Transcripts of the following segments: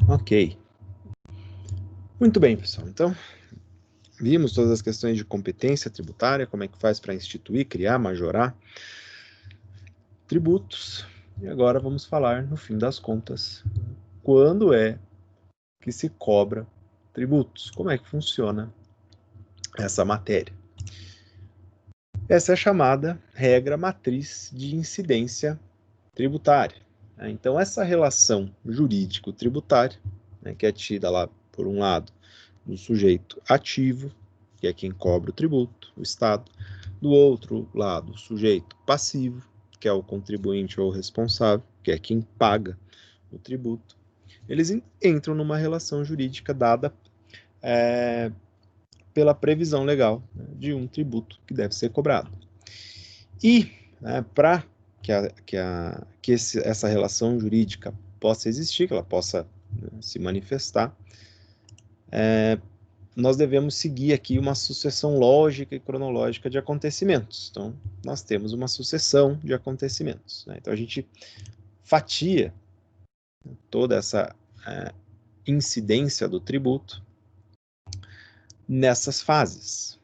Ok. Muito bem, pessoal. Então, vimos todas as questões de competência tributária, como é que faz para instituir, criar, majorar tributos. E agora vamos falar, no fim das contas, quando é que se cobra tributos, como é que funciona essa matéria. Essa é a chamada regra matriz de incidência tributária. Então, essa relação jurídico-tributária, que é tida lá, por um lado, do sujeito ativo, que é quem cobra o tributo, o Estado, do outro lado, o sujeito passivo, que é o contribuinte ou responsável, que é quem paga o tributo, eles entram numa relação jurídica dada pela previsão legal, de um tributo que deve ser cobrado. E, para que essa relação jurídica possa existir, que ela possa se manifestar, nós devemos seguir aqui uma sucessão lógica e cronológica de acontecimentos. Então, nós temos uma sucessão de acontecimentos. Então, a gente fatia toda essa incidência do tributo nessas fases.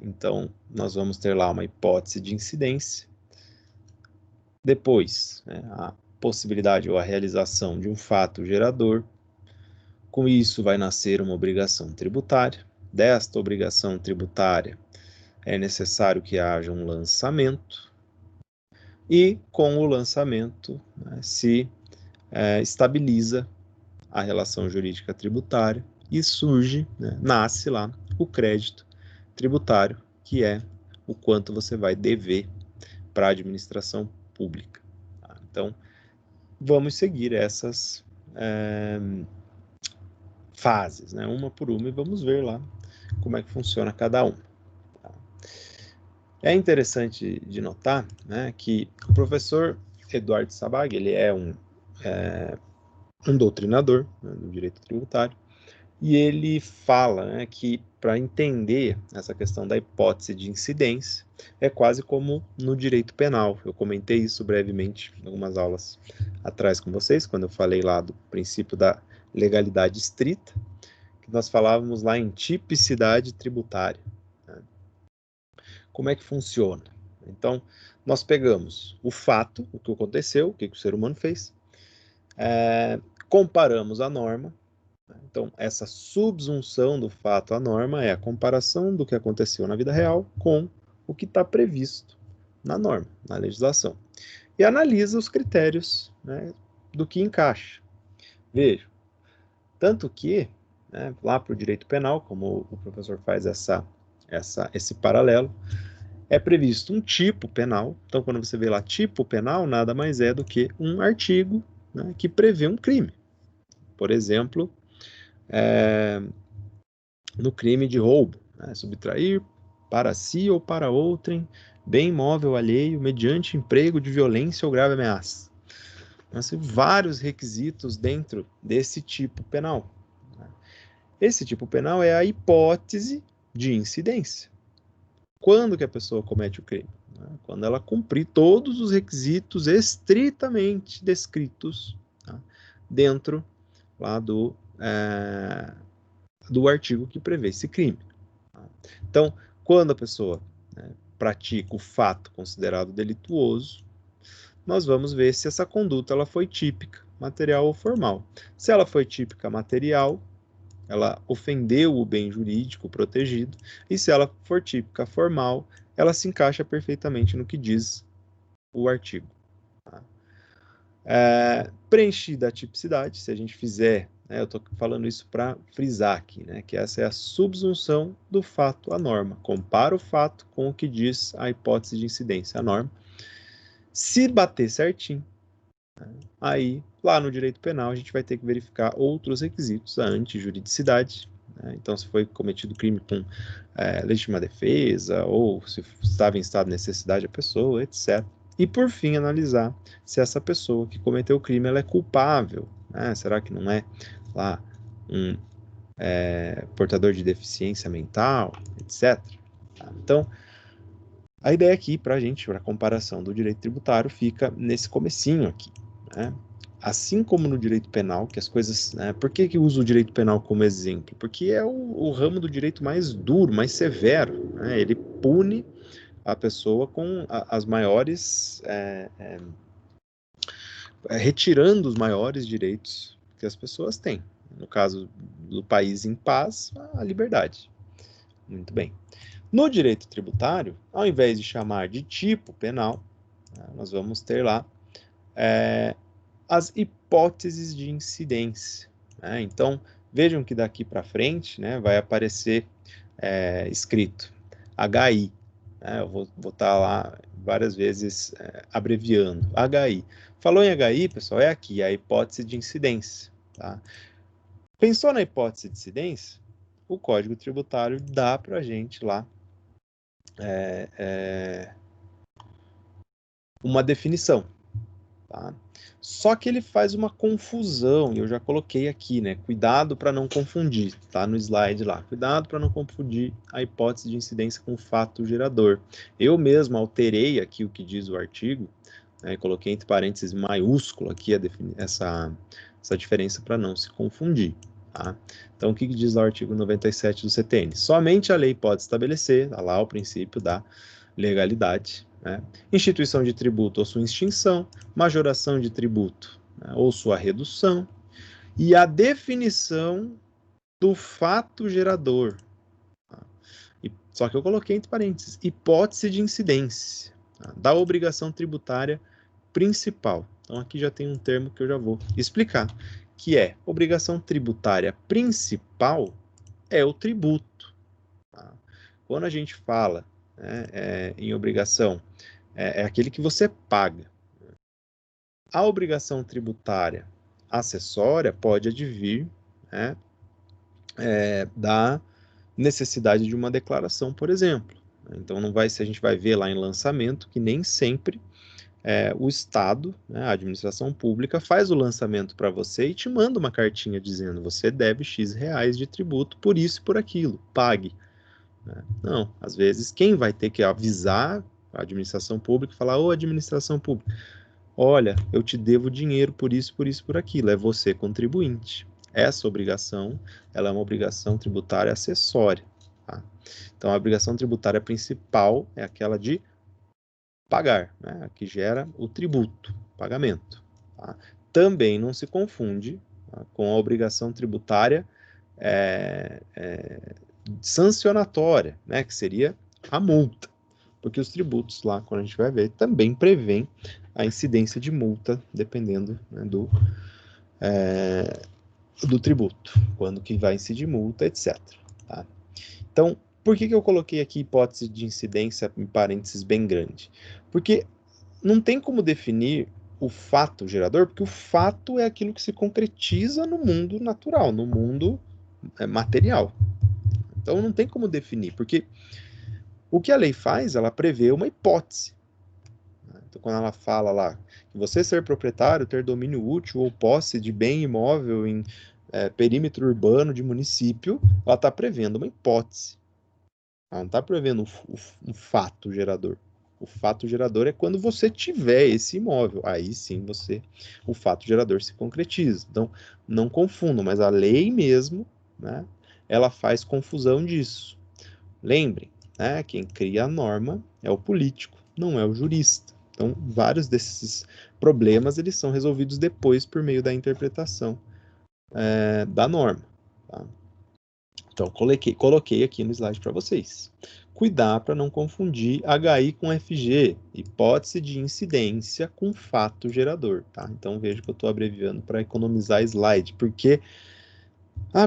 Então, nós vamos ter lá uma hipótese de incidência, depois, a possibilidade ou a realização de um fato gerador. Com isso, vai nascer uma obrigação tributária. Desta obrigação tributária, é necessário que haja um lançamento, e com o lançamento se estabiliza a relação jurídica tributária e surge, nasce lá o crédito tributário, que é o quanto você vai dever para a administração pública. Então, vamos seguir essas fases, uma por uma, e vamos ver lá como é que funciona cada uma. É interessante de notar, que o professor Eduardo Sabag, ele é um doutrinador do direito tributário, e ele fala que para entender essa questão da hipótese de incidência, é quase como no direito penal. Eu comentei isso brevemente em algumas aulas atrás com vocês, quando eu falei lá do princípio da legalidade estrita, que nós falávamos lá em tipicidade tributária. Como é que funciona? Então, nós pegamos o fato, o que aconteceu, o que o ser humano fez, comparamos a norma. Então, essa subsunção do fato à norma é a comparação do que aconteceu na vida real com o que está previsto na norma, na legislação. E analisa os critérios do que encaixa. Veja, tanto que, lá para o direito penal, como o professor faz esse paralelo, é previsto um tipo penal. Então, quando você vê lá tipo penal, nada mais é do que um artigo que prevê um crime. Por exemplo, no crime de roubo, subtrair para si ou para outrem bem móvel alheio mediante emprego de violência ou grave ameaça. Nós temos vários requisitos dentro desse tipo penal. Esse tipo penal é a hipótese de incidência. Quando que a pessoa comete o crime? Quando ela cumprir todos os requisitos estritamente descritos dentro lá do artigo que prevê esse crime. Então, quando a pessoa pratica o fato considerado delituoso, nós vamos ver se essa conduta ela foi típica, material ou formal. Se ela foi típica material, ela ofendeu o bem jurídico protegido, e se ela for típica formal, ela se encaixa perfeitamente no que diz o artigo. Preenchida a tipicidade, se a gente fizer, eu estou falando isso para frisar aqui, que essa é a subsunção do fato à norma. Compara o fato com o que diz a hipótese de incidência, a norma. Se bater certinho, aí, lá no direito penal, a gente vai ter que verificar outros requisitos, a antijuridicidade. Então, se foi cometido crime com legítima defesa, ou se estava em estado de necessidade a pessoa, etc. E, por fim, analisar se essa pessoa que cometeu o crime ela é culpável. Será que não é lá um portador de deficiência mental, etc. Então, a ideia aqui para a gente, para a comparação do direito tributário, fica nesse comecinho aqui. assim como no direito penal, que as coisas... Né, por que eu uso o direito penal como exemplo? Porque é o ramo do direito mais duro, mais severo. Né? Ele pune a pessoa com as maiores... retirando os maiores direitos que as pessoas têm. No caso do país em paz, a liberdade. Muito bem. No direito tributário, ao invés de chamar de tipo penal, nós vamos ter lá as hipóteses de incidência. Né? Então, vejam que daqui para frente, né, vai aparecer escrito HI. Né? Eu vou estar lá várias vezes abreviando. HI. Falou em HI, pessoal, é aqui, a hipótese de incidência. Tá? Pensou na hipótese de incidência? O Código Tributário dá para a gente lá uma definição. Tá? Só que ele faz uma confusão, e eu já coloquei aqui, né? Cuidado para não confundir, tá no slide lá. Cuidado para não confundir a hipótese de incidência com o fato gerador. Eu mesmo alterei aqui o que diz o artigo, né, coloquei entre parênteses maiúsculo aqui essa diferença para não se confundir. Tá? Então, o que diz lá o artigo 97 do CTN? Somente a lei pode estabelecer, tá lá o princípio da legalidade, né? Instituição de tributo ou sua extinção, majoração de tributo, né, ou sua redução, e a definição do fato gerador. Tá? Só que eu coloquei entre parênteses, hipótese de incidência, tá? Da obrigação tributária principal. Então aqui já tem um termo que eu já vou explicar, que é obrigação tributária principal é o tributo. Tá? Quando a gente fala, né, em obrigação, é aquele que você paga. A obrigação tributária acessória pode advir, né, da necessidade de uma declaração, por exemplo. Então, não vai, se a gente vai ver lá em lançamento que nem sempre o Estado, né, a administração pública, faz o lançamento para você e te manda uma cartinha dizendo você deve X reais de tributo por isso e por aquilo, pague. Né? Não, às vezes quem vai ter que avisar a administração pública e falar, ô administração pública, olha, eu te devo dinheiro por isso, por isso, por aquilo, é você contribuinte. Essa obrigação, ela é uma obrigação tributária acessória. Tá? Então, a obrigação tributária principal é aquela de pagar, né, que gera o tributo, pagamento. Tá? Também não se confunde, tá, com a obrigação tributária sancionatória, né, que seria a multa, porque os tributos lá, quando a gente vai ver, também prevêem a incidência de multa, dependendo, né, do tributo, quando que vai incidir multa, etc. Tá? Então, por que eu coloquei aqui hipótese de incidência em parênteses bem grande? Porque não tem como definir o fato gerador, porque o fato é aquilo que se concretiza no mundo natural, no mundo material. Então não tem como definir, porque o que a lei faz, ela prevê uma hipótese. Então, quando ela fala lá que você ser proprietário, ter domínio útil ou posse de bem imóvel em perímetro urbano de município, ela está prevendo uma hipótese. Ela não está prevendo um fato gerador. O fato gerador é quando você tiver esse imóvel. Aí sim o fato gerador se concretiza. Então, não confundam, mas a lei mesmo, né, ela faz confusão disso. Lembrem, né, quem cria a norma é o político, não é o jurista. Então, vários desses problemas eles são resolvidos depois por meio da interpretação da norma. Tá? Então, coloquei aqui no slide para vocês. Cuidar para não confundir HI com FG, hipótese de incidência com fato gerador. Tá? Então, veja que eu estou abreviando para economizar slide, porque,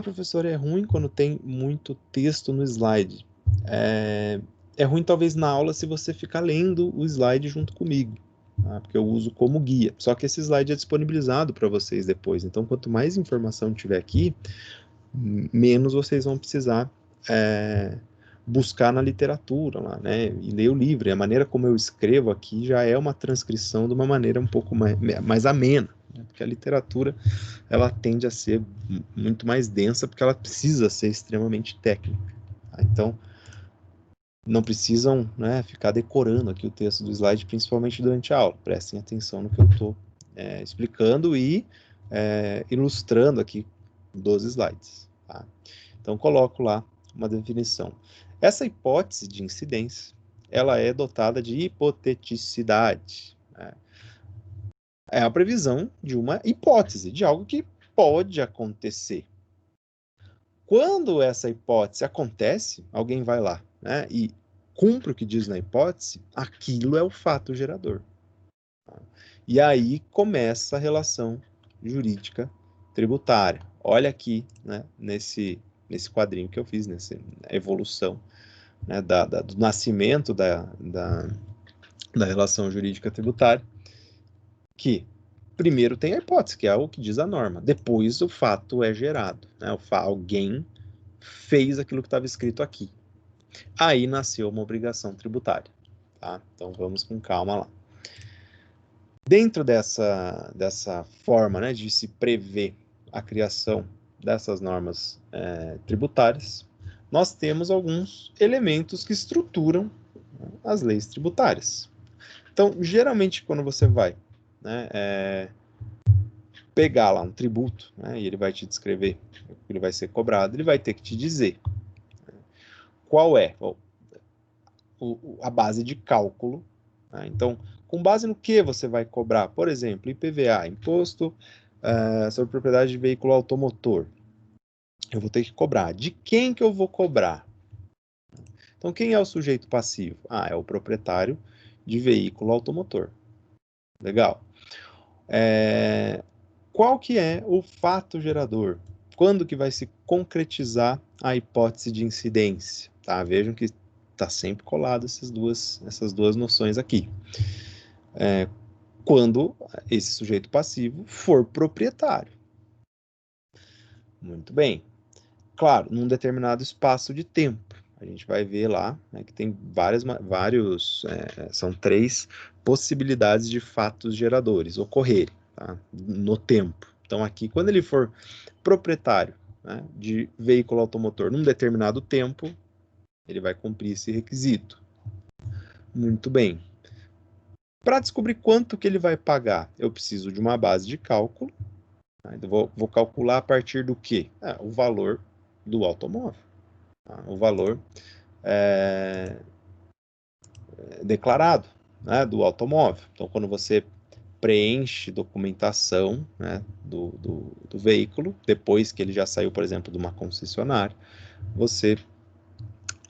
professor, é ruim quando tem muito texto no slide. É ruim talvez na aula se você ficar lendo o slide junto comigo, tá? Porque eu uso como guia. Só que esse slide é disponibilizado para vocês depois. Então, quanto mais informação tiver aqui, menos vocês vão precisar buscar na literatura lá, né? E ler o livro. E a maneira como eu escrevo aqui já é uma transcrição de uma maneira um pouco mais amena, né? Porque a literatura ela tende a ser muito mais densa porque ela precisa ser extremamente técnica. Tá? Então, não precisam, né, ficar decorando aqui o texto do slide, principalmente durante a aula. Prestem atenção no que eu estou explicando e ilustrando aqui 12 slides. Tá? Então, coloco lá uma definição. Essa hipótese de incidência, ela é dotada de hipoteticidade. Né? É a previsão de uma hipótese, de algo que pode acontecer. Quando essa hipótese acontece, alguém vai lá, né, e cumpre o que diz na hipótese, aquilo é o fato gerador. E aí começa a relação jurídica tributária. Olha aqui, né, nesse quadrinho que eu fiz, nessa evolução, né, do nascimento da relação jurídica tributária, que primeiro tem a hipótese, que é o que diz a norma. Depois o fato é gerado. Né? Alguém fez aquilo que estava escrito aqui. Aí nasceu uma obrigação tributária. Tá? Então vamos com calma lá. Dentro dessa forma, né, de se prever a criação dessas normas tributárias, nós temos alguns elementos que estruturam, né, as leis tributárias. Então, geralmente, quando você vai, né, pegar lá um tributo, né, e ele vai te descrever o que ele vai ser cobrado, ele vai ter que te dizer, né, qual é a base de cálculo. Né? Então, com base no que você vai cobrar? Por exemplo, IPVA, Imposto sobre Propriedade de Veículo Automotor. Eu vou ter que cobrar. De quem que eu vou cobrar? Então, quem é o sujeito passivo? É o proprietário de veículo automotor. Legal. Qual que é o fato gerador? Quando que vai se concretizar a hipótese de incidência? Tá? Vejam que está sempre colado essas duas noções aqui. Quando esse sujeito passivo for proprietário. Muito bem. Claro, num determinado espaço de tempo. A gente vai ver lá, né, que tem são 3 possibilidades de fatos geradores ocorrerem, tá, no tempo. Então aqui, quando ele for proprietário, né, de veículo automotor num determinado tempo, ele vai cumprir esse requisito. Muito bem. Para descobrir quanto que ele vai pagar, eu preciso de uma base de cálculo. Tá? Então, vou calcular a partir do quê? O valor do automóvel. Tá? O valor declarado, né, do automóvel. Então, quando você preenche documentação, né, do veículo, depois que ele já saiu, por exemplo, de uma concessionária, você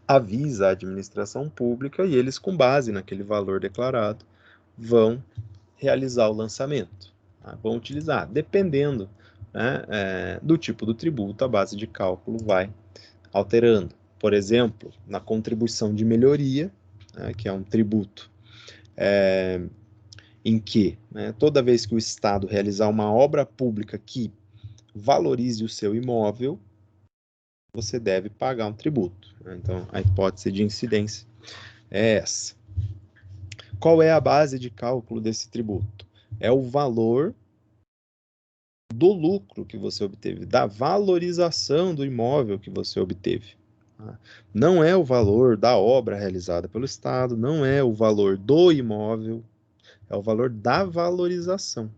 avisa a administração pública e eles, com base naquele valor declarado, vão realizar o lançamento. Tá? Vão utilizar, dependendo, né, do tipo do tributo, a base de cálculo vai alterando. Por exemplo, na contribuição de melhoria, né, que é um tributo em que, né, toda vez que o Estado realizar uma obra pública que valorize o seu imóvel, você deve pagar um tributo. Né? Então, a hipótese de incidência é essa. Qual é a base de cálculo desse tributo? É o valor do lucro que você obteve, da valorização do imóvel que você obteve. Não é o valor da obra realizada pelo Estado, não é o valor do imóvel, é o valor da valorização.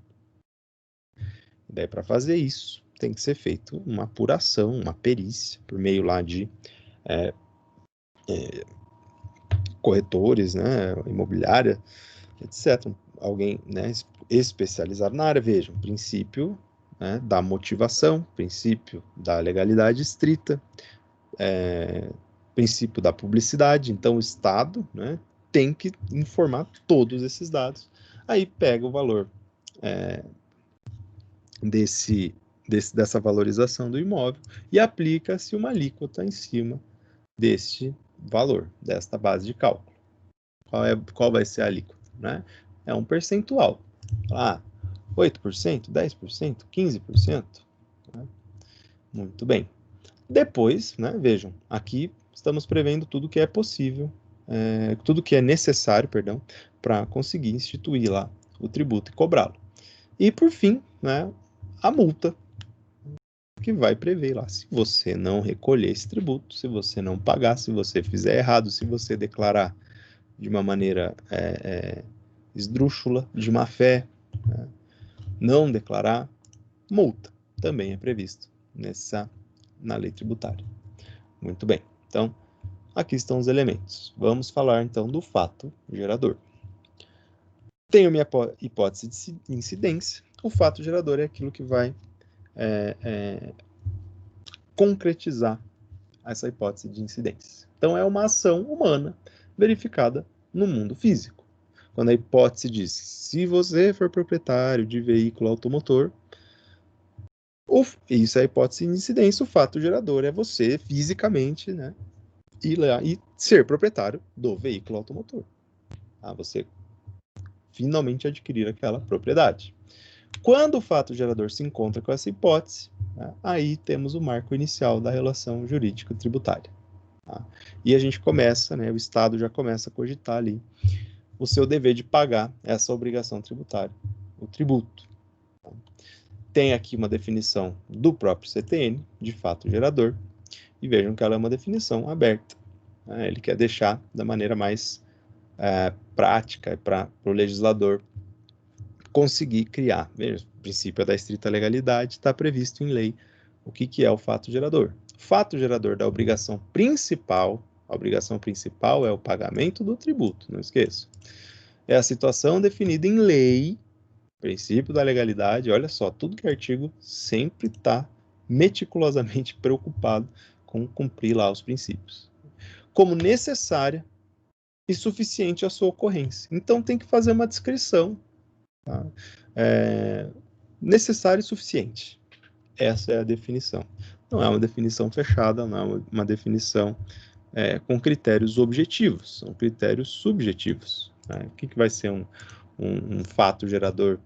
E daí, para fazer isso, tem que ser feito uma apuração, uma perícia, por meio lá de corretores, né, imobiliária, etc. Alguém, né, especializado na área. Vejam, princípio, né, da motivação, princípio da legalidade estrita, princípio da publicidade. Então, o Estado, né, tem que informar todos esses dados. Aí pega o valor dessa valorização do imóvel e aplica-se uma alíquota em cima deste valor, desta base de cálculo. Qual vai ser a alíquota? Né? É um percentual. 8%, 10%, 15%? Né? Muito bem. Depois, né, vejam, aqui estamos prevendo tudo que é possível, tudo que é necessário, perdão, para conseguir instituir lá o tributo e cobrá-lo. E, por fim, né, a multa, que vai prever lá, se você não recolher esse tributo, se você não pagar, se você fizer errado, se você declarar de uma maneira esdrúxula, de má fé, né, não declarar, multa. Também é previsto na lei tributária. Muito bem. Então, aqui estão os elementos. Vamos falar, então, do fato gerador. Tenho minha hipótese de incidência. O fato gerador é aquilo que vai concretizar essa hipótese de incidência. Então, é uma ação humana verificada no mundo físico. Quando a hipótese diz, se você for proprietário de veículo automotor, isso é a hipótese de incidência, o fato gerador é você fisicamente, né, ir lá e ser proprietário do veículo automotor. Tá? Você finalmente adquirir aquela propriedade. Quando o fato gerador se encontra com essa hipótese, né, aí temos o marco inicial da relação jurídico-tributária. Tá? E a gente começa, né, o Estado já começa a cogitar ali o seu dever de pagar essa obrigação tributária, o tributo. Tá? Tem aqui uma definição do próprio CTN, de fato gerador, e vejam que ela é uma definição aberta. Né? Ele quer deixar da maneira mais prática para o legislador conseguir criar. Veja, o princípio da estrita legalidade está previsto em lei o que é o fato gerador. Fato gerador da obrigação principal, a obrigação principal é o pagamento do tributo, não esqueça. É a situação definida em lei, princípio da legalidade, olha só, tudo que é artigo sempre está meticulosamente preocupado com cumprir lá os princípios. Como necessária e suficiente a sua ocorrência. Então tem que fazer uma descrição. Tá? Necessário e suficiente. Essa é a definição. Não é uma definição fechada, não é uma definição com critérios objetivos, são critérios subjetivos. Né? O que vai ser um fato gerador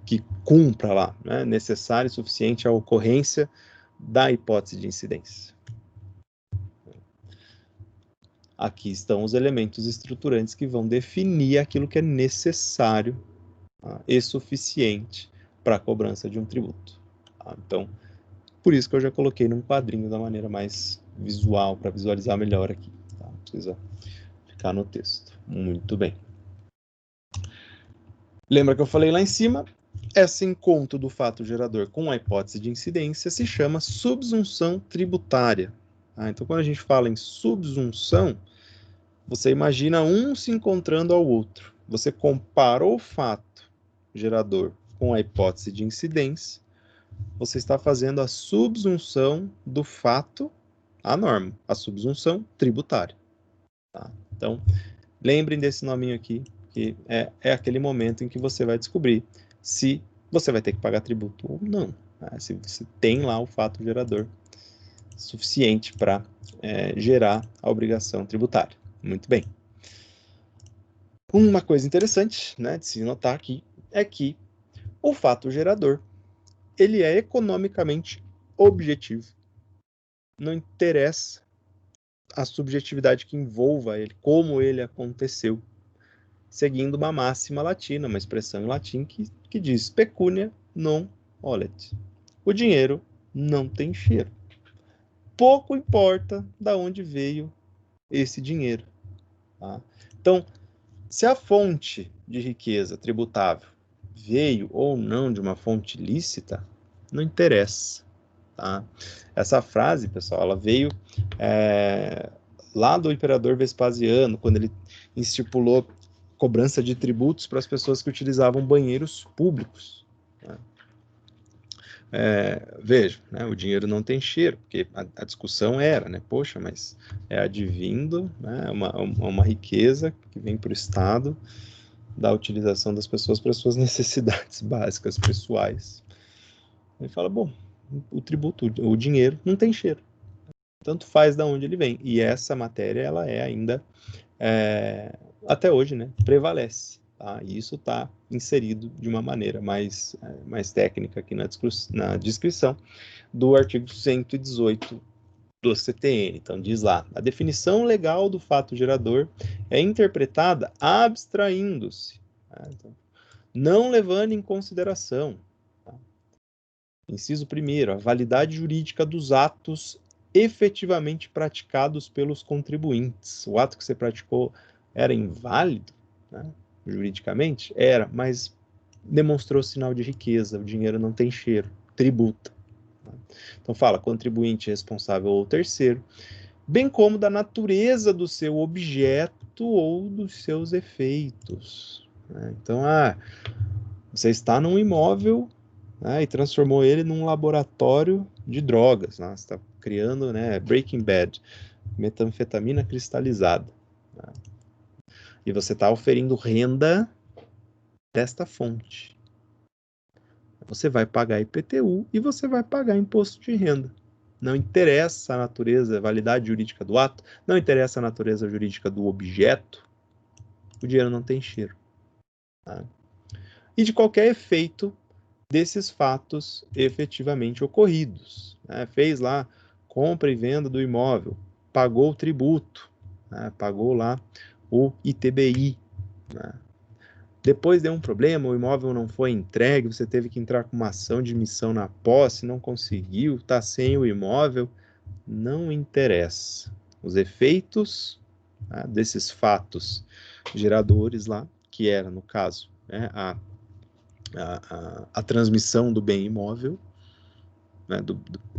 que cumpra lá, né? Necessário e suficiente à ocorrência da hipótese de incidência. Aqui estão os elementos estruturantes que vão definir aquilo que é necessário, tá? E suficiente para a cobrança de um tributo. Tá? Então, por isso que eu já coloquei num quadrinho da maneira mais visual, para visualizar melhor aqui. Tá? Não precisa ficar no texto. Muito bem. Lembra que eu falei lá em cima? Esse encontro do fato gerador com a hipótese de incidência se chama subsunção tributária. Tá? Então, quando a gente fala em subsunção, você imagina um se encontrando ao outro. Você compara o fato gerador com a hipótese de incidência, você está fazendo a subsunção do fato à norma, a subsunção tributária. Tá? Então, lembrem desse nominho aqui, que é aquele momento em que você vai descobrir se você vai ter que pagar tributo ou não. Né? Se você tem lá o fato gerador suficiente para gerar a obrigação tributária. Muito bem. Uma coisa interessante, né, de se notar aqui é que o fato gerador ele é economicamente objetivo. Não interessa a subjetividade que envolva ele, como ele aconteceu, seguindo uma máxima latina, uma expressão em latim que diz pecunia non olet. O dinheiro não tem cheiro. Pouco importa de onde veio esse dinheiro. Tá? Então, se a fonte de riqueza tributável veio ou não de uma fonte lícita, não interessa. Tá? Essa frase, pessoal, ela veio lá do imperador Vespasiano, quando ele estipulou cobrança de tributos para as pessoas que utilizavam banheiros públicos. Né? Veja, né, o dinheiro não tem cheiro, porque a discussão era, né, poxa, mas é advindo, né, uma riqueza que vem para o Estado da utilização das pessoas para suas necessidades básicas pessoais. Ele fala, bom, o tributo, o dinheiro não tem cheiro, tanto faz de onde ele vem. E essa matéria, ela é ainda, até hoje, né, prevalece. Tá? E isso está inserido de uma maneira mais técnica aqui na descrição do artigo 118 do CTN. Então, diz lá, a definição legal do fato gerador é interpretada abstraindo-se, tá? Então, não levando em consideração, tá? Inciso 1º, a validade jurídica dos atos efetivamente praticados pelos contribuintes. O ato que você praticou era inválido, né? Juridicamente? Era, mas demonstrou sinal de riqueza, o dinheiro não tem cheiro, tributa. Então fala contribuinte responsável ou terceiro, bem como da natureza do seu objeto ou dos seus efeitos. Então, você está num imóvel, né, e transformou ele num laboratório de drogas. Né? Você está criando, né, Breaking Bad, metanfetamina cristalizada. Né? E você está oferindo renda desta fonte. Você vai pagar IPTU e você vai pagar imposto de renda. Não interessa a natureza, a validade jurídica do ato, não interessa a natureza jurídica do objeto, o dinheiro não tem cheiro. Tá? E de qualquer efeito desses fatos efetivamente ocorridos. Né? Fez lá compra e venda do imóvel, pagou o tributo, né? Pagou lá o ITBI. Né? Depois deu um problema, o imóvel não foi entregue, você teve que entrar com uma ação de missão na posse, não conseguiu, está sem o imóvel, não interessa. Os efeitos, né, desses fatos geradores lá, que era, no caso, né, a transmissão do bem imóvel, né,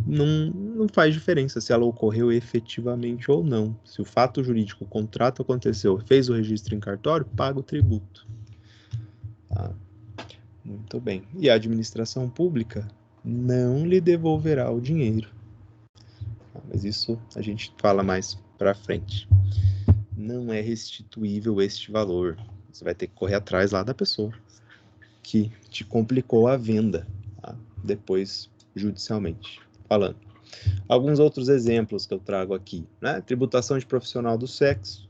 não faz diferença se ela ocorreu efetivamente ou não. Se o fato jurídico, o contrato aconteceu, fez o registro em cartório, paga o tributo. Tá? Muito bem. E a administração pública não lhe devolverá o dinheiro. Mas isso a gente fala mais para frente. Não é restituível este valor. Você vai ter que correr atrás lá da pessoa que te complicou a venda, tá? Depois, judicialmente falando. Alguns outros exemplos que eu trago aqui, né? Tributação de profissional do sexo.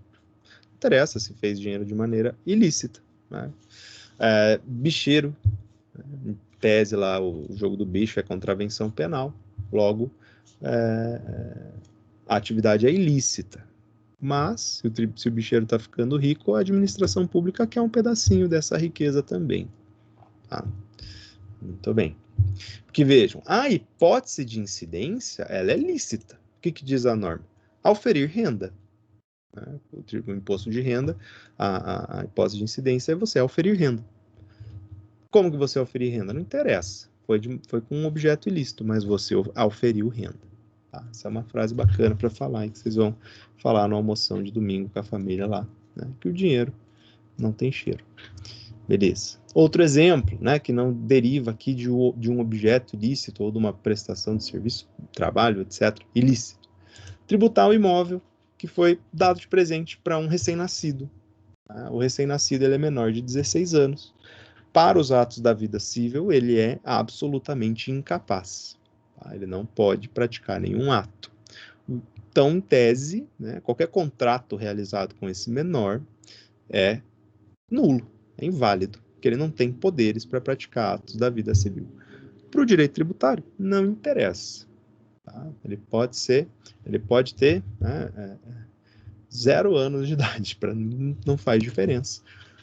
Não interessa se fez dinheiro de maneira ilícita, né? Bicheiro, em tese lá, o jogo do bicho é contravenção penal, logo a atividade é ilícita. Mas, se o bicheiro está ficando rico, a administração pública quer um pedacinho dessa riqueza também. Tá? Muito bem. Porque vejam, a hipótese de incidência, ela é lícita. O que diz a norma? Auferir renda. Né? O imposto de renda, a hipótese de incidência é você auferir renda. Como que você auferir renda? Não interessa. Foi com um objeto ilícito, mas você auferiu renda. Tá? Essa é uma frase bacana para falar, e que vocês vão falar na almoção de domingo com a família lá, né? Que o dinheiro não tem cheiro. Beleza. Outro exemplo, né, que não deriva aqui de um objeto ilícito ou de uma prestação de serviço, trabalho, etc., ilícito. Tributar o imóvel que foi dado de presente para um recém-nascido. Tá? O recém-nascido ele é menor de 16 anos. Para os atos da vida civil, ele é absolutamente incapaz. Tá? Ele não pode praticar nenhum ato. Então, em tese, né, qualquer contrato realizado com esse menor é nulo, é inválido, porque ele não tem poderes para praticar atos da vida civil. Para o direito tributário, não interessa. Tá? Ele pode ter, né, 0 anos de idade, não faz diferença.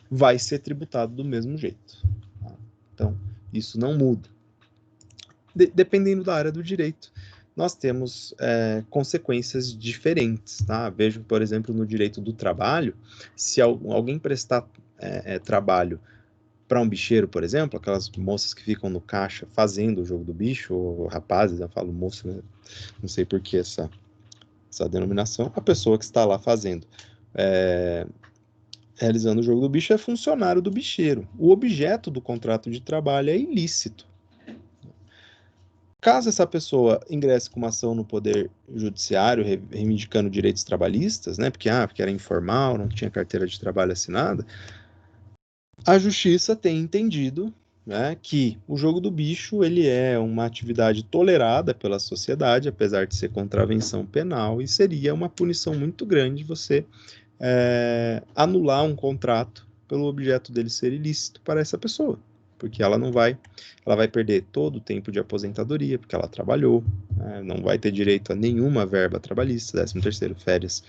Vai ser tributado do mesmo jeito. Tá? Então, isso não muda. Dependendo da área do direito, nós temos consequências diferentes. Tá? Vejo, por exemplo, no direito do trabalho, se alguém prestar trabalho para um bicheiro, por exemplo, aquelas moças que ficam no caixa fazendo o jogo do bicho, ou rapazes, eu falo moço, né? Não sei por que essa denominação, a pessoa que está lá fazendo, realizando o jogo do bicho é funcionário do bicheiro. O objeto do contrato de trabalho é ilícito. Caso essa pessoa ingresse com uma ação no Poder Judiciário, reivindicando direitos trabalhistas, né, porque era informal, não tinha carteira de trabalho assinada, a Justiça tem entendido, né, que o jogo do bicho ele é uma atividade tolerada pela sociedade, apesar de ser contravenção penal, e seria uma punição muito grande você anular um contrato pelo objeto dele ser ilícito para essa pessoa, porque ela vai perder todo o tempo de aposentadoria, porque ela trabalhou, né, não vai ter direito a nenhuma verba trabalhista, 13º, férias,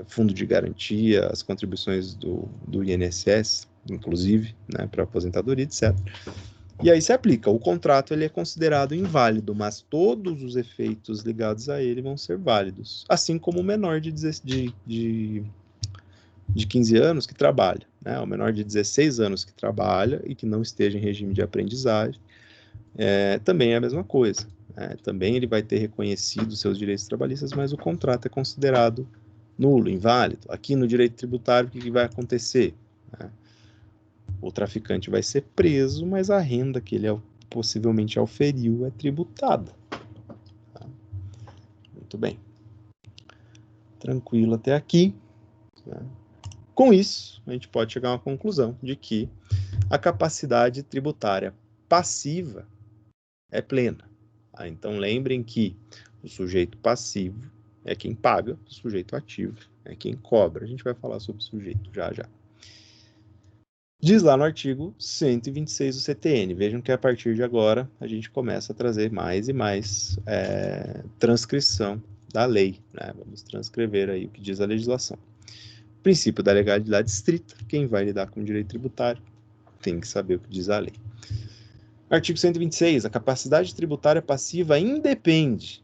fundo de garantia, as contribuições do INSS, inclusive, né, para aposentadoria, etc. E aí se aplica, o contrato ele é considerado inválido, mas todos os efeitos ligados a ele vão ser válidos, assim como o menor de de 15 anos que trabalha, né? O menor de 16 anos que trabalha e que não esteja em regime de aprendizagem, também é a mesma coisa. Também ele vai ter reconhecido seus direitos trabalhistas, mas o contrato é considerado nulo, inválido. Aqui no direito tributário, o que vai acontecer? O traficante vai ser preso, mas a renda que ele possivelmente auferiu é tributada. Tá? Muito bem. Tranquilo até aqui. Né? Com isso, a gente pode chegar a uma conclusão de que a capacidade tributária passiva é plena. Então, lembrem que o sujeito passivo é quem paga, o sujeito ativo é quem cobra. A gente vai falar sobre o sujeito já já. Diz lá no artigo 126 do CTN. Vejam que a partir de agora a gente começa a trazer mais e mais transcrição da lei. Né? Vamos transcrever aí o que diz a legislação. Princípio da legalidade estrita. Quem vai lidar com o direito tributário tem que saber o que diz a lei. Artigo 126. A capacidade tributária passiva independe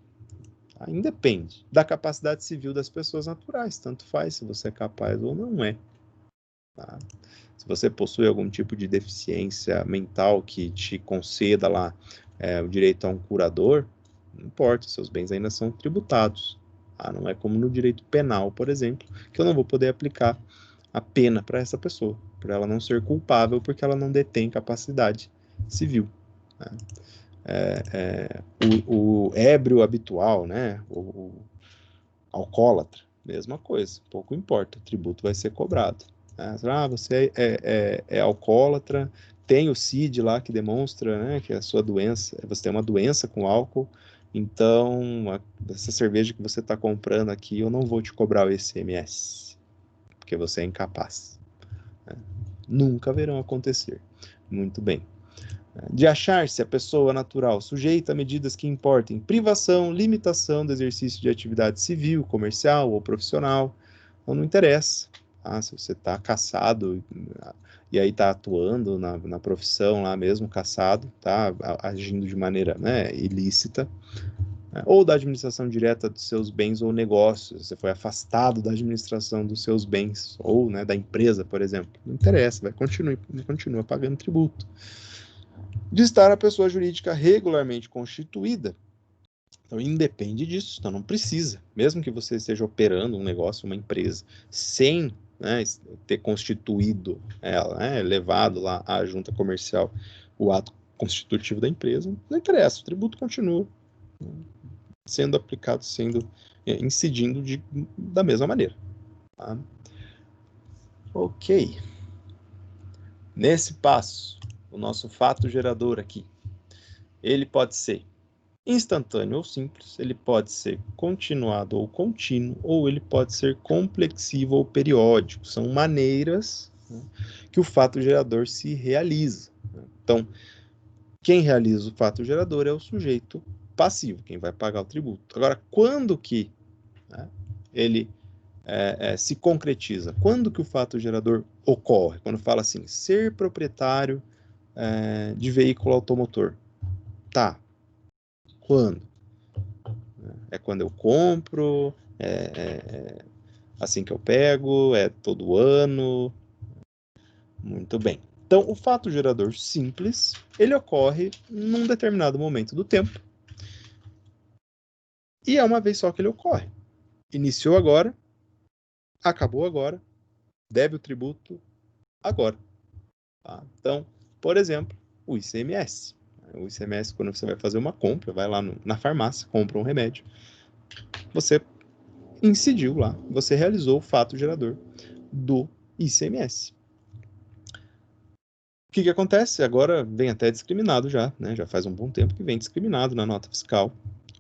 da capacidade civil das pessoas naturais. Tanto faz se você é capaz ou não é. Tá? Se você possui algum tipo de deficiência mental que te conceda lá o direito a um curador, não importa, seus bens ainda são tributados. Tá? Não é como no direito penal, por exemplo, que eu não vou poder aplicar a pena para essa pessoa, por ela não ser culpável porque ela não detém capacidade civil. Né? O ébrio habitual, né? O alcoólatra, mesma coisa, pouco importa, o tributo vai ser cobrado. Você é alcoólatra, tem o CID lá que demonstra, né, que a sua doença, você tem uma doença com álcool, então essa cerveja que você está comprando aqui, eu não vou te cobrar o ICMS, porque você é incapaz. Nunca verão acontecer. Muito bem. De achar-se a pessoa natural sujeita a medidas que importem privação, limitação do exercício de atividade civil, comercial ou profissional, então não interessa. Se você está caçado e aí está atuando na profissão lá mesmo, caçado, está agindo de maneira, né, ilícita, ou da administração direta dos seus bens ou negócios, você foi afastado da administração dos seus bens, ou, né, da empresa, por exemplo, não interessa, continua pagando tributo. De estar a pessoa jurídica regularmente constituída. Então, independe disso, então não precisa. Mesmo que você esteja operando um negócio, uma empresa, sem, né, ter constituído ela, né, levado lá à junta comercial o ato constitutivo da empresa, não interessa, o tributo continua sendo aplicado, incidindo da mesma maneira. Tá? Ok. Nesse passo, o nosso fato gerador aqui, ele pode ser instantâneo ou simples, ele pode ser continuado ou contínuo, ou ele pode ser complexivo ou periódico. São maneiras, né, que o fato gerador se realiza. Então, quem realiza o fato gerador é o sujeito passivo, quem vai pagar o tributo. Agora, quando que, né, ele se concretiza? Quando que o fato gerador ocorre? Quando fala assim, ser proprietário de veículo automotor. Tá. Quando? É quando eu compro, assim que eu pego, é todo ano. Muito bem. Então, o fato gerador simples, ele ocorre num determinado momento do tempo. E é uma vez só que ele ocorre. Iniciou agora, acabou agora, deve o tributo agora. Tá? Então, por exemplo, o ICMS. O ICMS, quando você vai fazer uma compra, vai lá na farmácia, compra um remédio, você incidiu lá, você realizou o fato gerador do ICMS. O que acontece? Agora vem até discriminado já, né? Já faz um bom tempo que vem discriminado na nota fiscal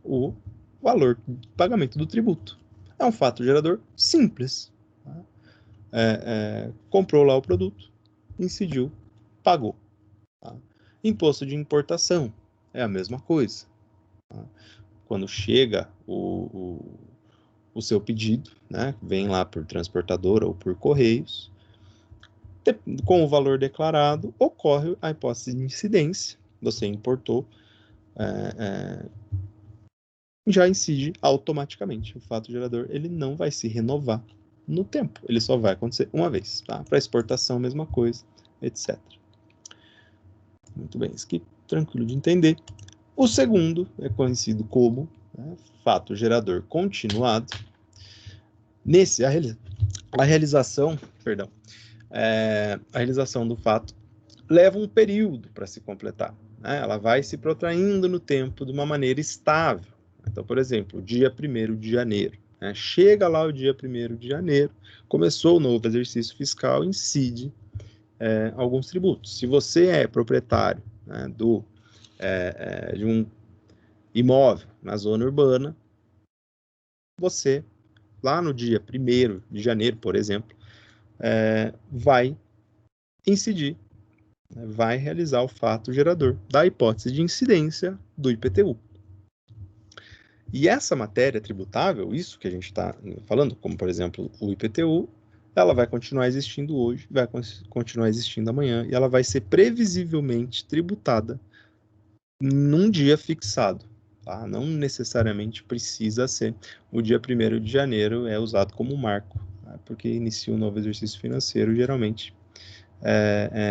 o valor de pagamento do tributo. É um fato gerador simples. Tá? Comprou lá o produto, incidiu, pagou. Tá? Imposto de importação é a mesma coisa. Tá? Quando chega o seu pedido, né? Vem lá por transportadora ou por correios, com o valor declarado, ocorre a hipótese de incidência. Você importou, já incide automaticamente. O fato gerador ele não vai se renovar. no tempo. Ele só vai acontecer uma vez, tá? Para exportação, mesma coisa, etc. Muito bem, isso aqui tranquilo de entender. O segundo é conhecido como, né, fato gerador continuado. Nesse, a realização, perdão, a realização do fato leva um período para se completar, né? Ela vai se protraindo no tempo de uma maneira estável. Então, por exemplo, o dia 1º de janeiro. Né? Chega lá o dia 1º de janeiro, começou o novo exercício fiscal, incide alguns tributos. Se você é proprietário, né, de um imóvel na zona urbana, você, lá no dia 1º de janeiro, por exemplo, vai incidir, né, vai realizar o fato gerador da hipótese de incidência do IPTU. E essa matéria tributável, isso que a gente está falando, como por exemplo o IPTU, ela vai continuar existindo hoje, vai continuar existindo amanhã, e ela vai ser previsivelmente tributada num dia fixado. Tá? Não necessariamente precisa ser o dia 1º de janeiro, é usado como marco, tá? Porque inicia um novo exercício financeiro, geralmente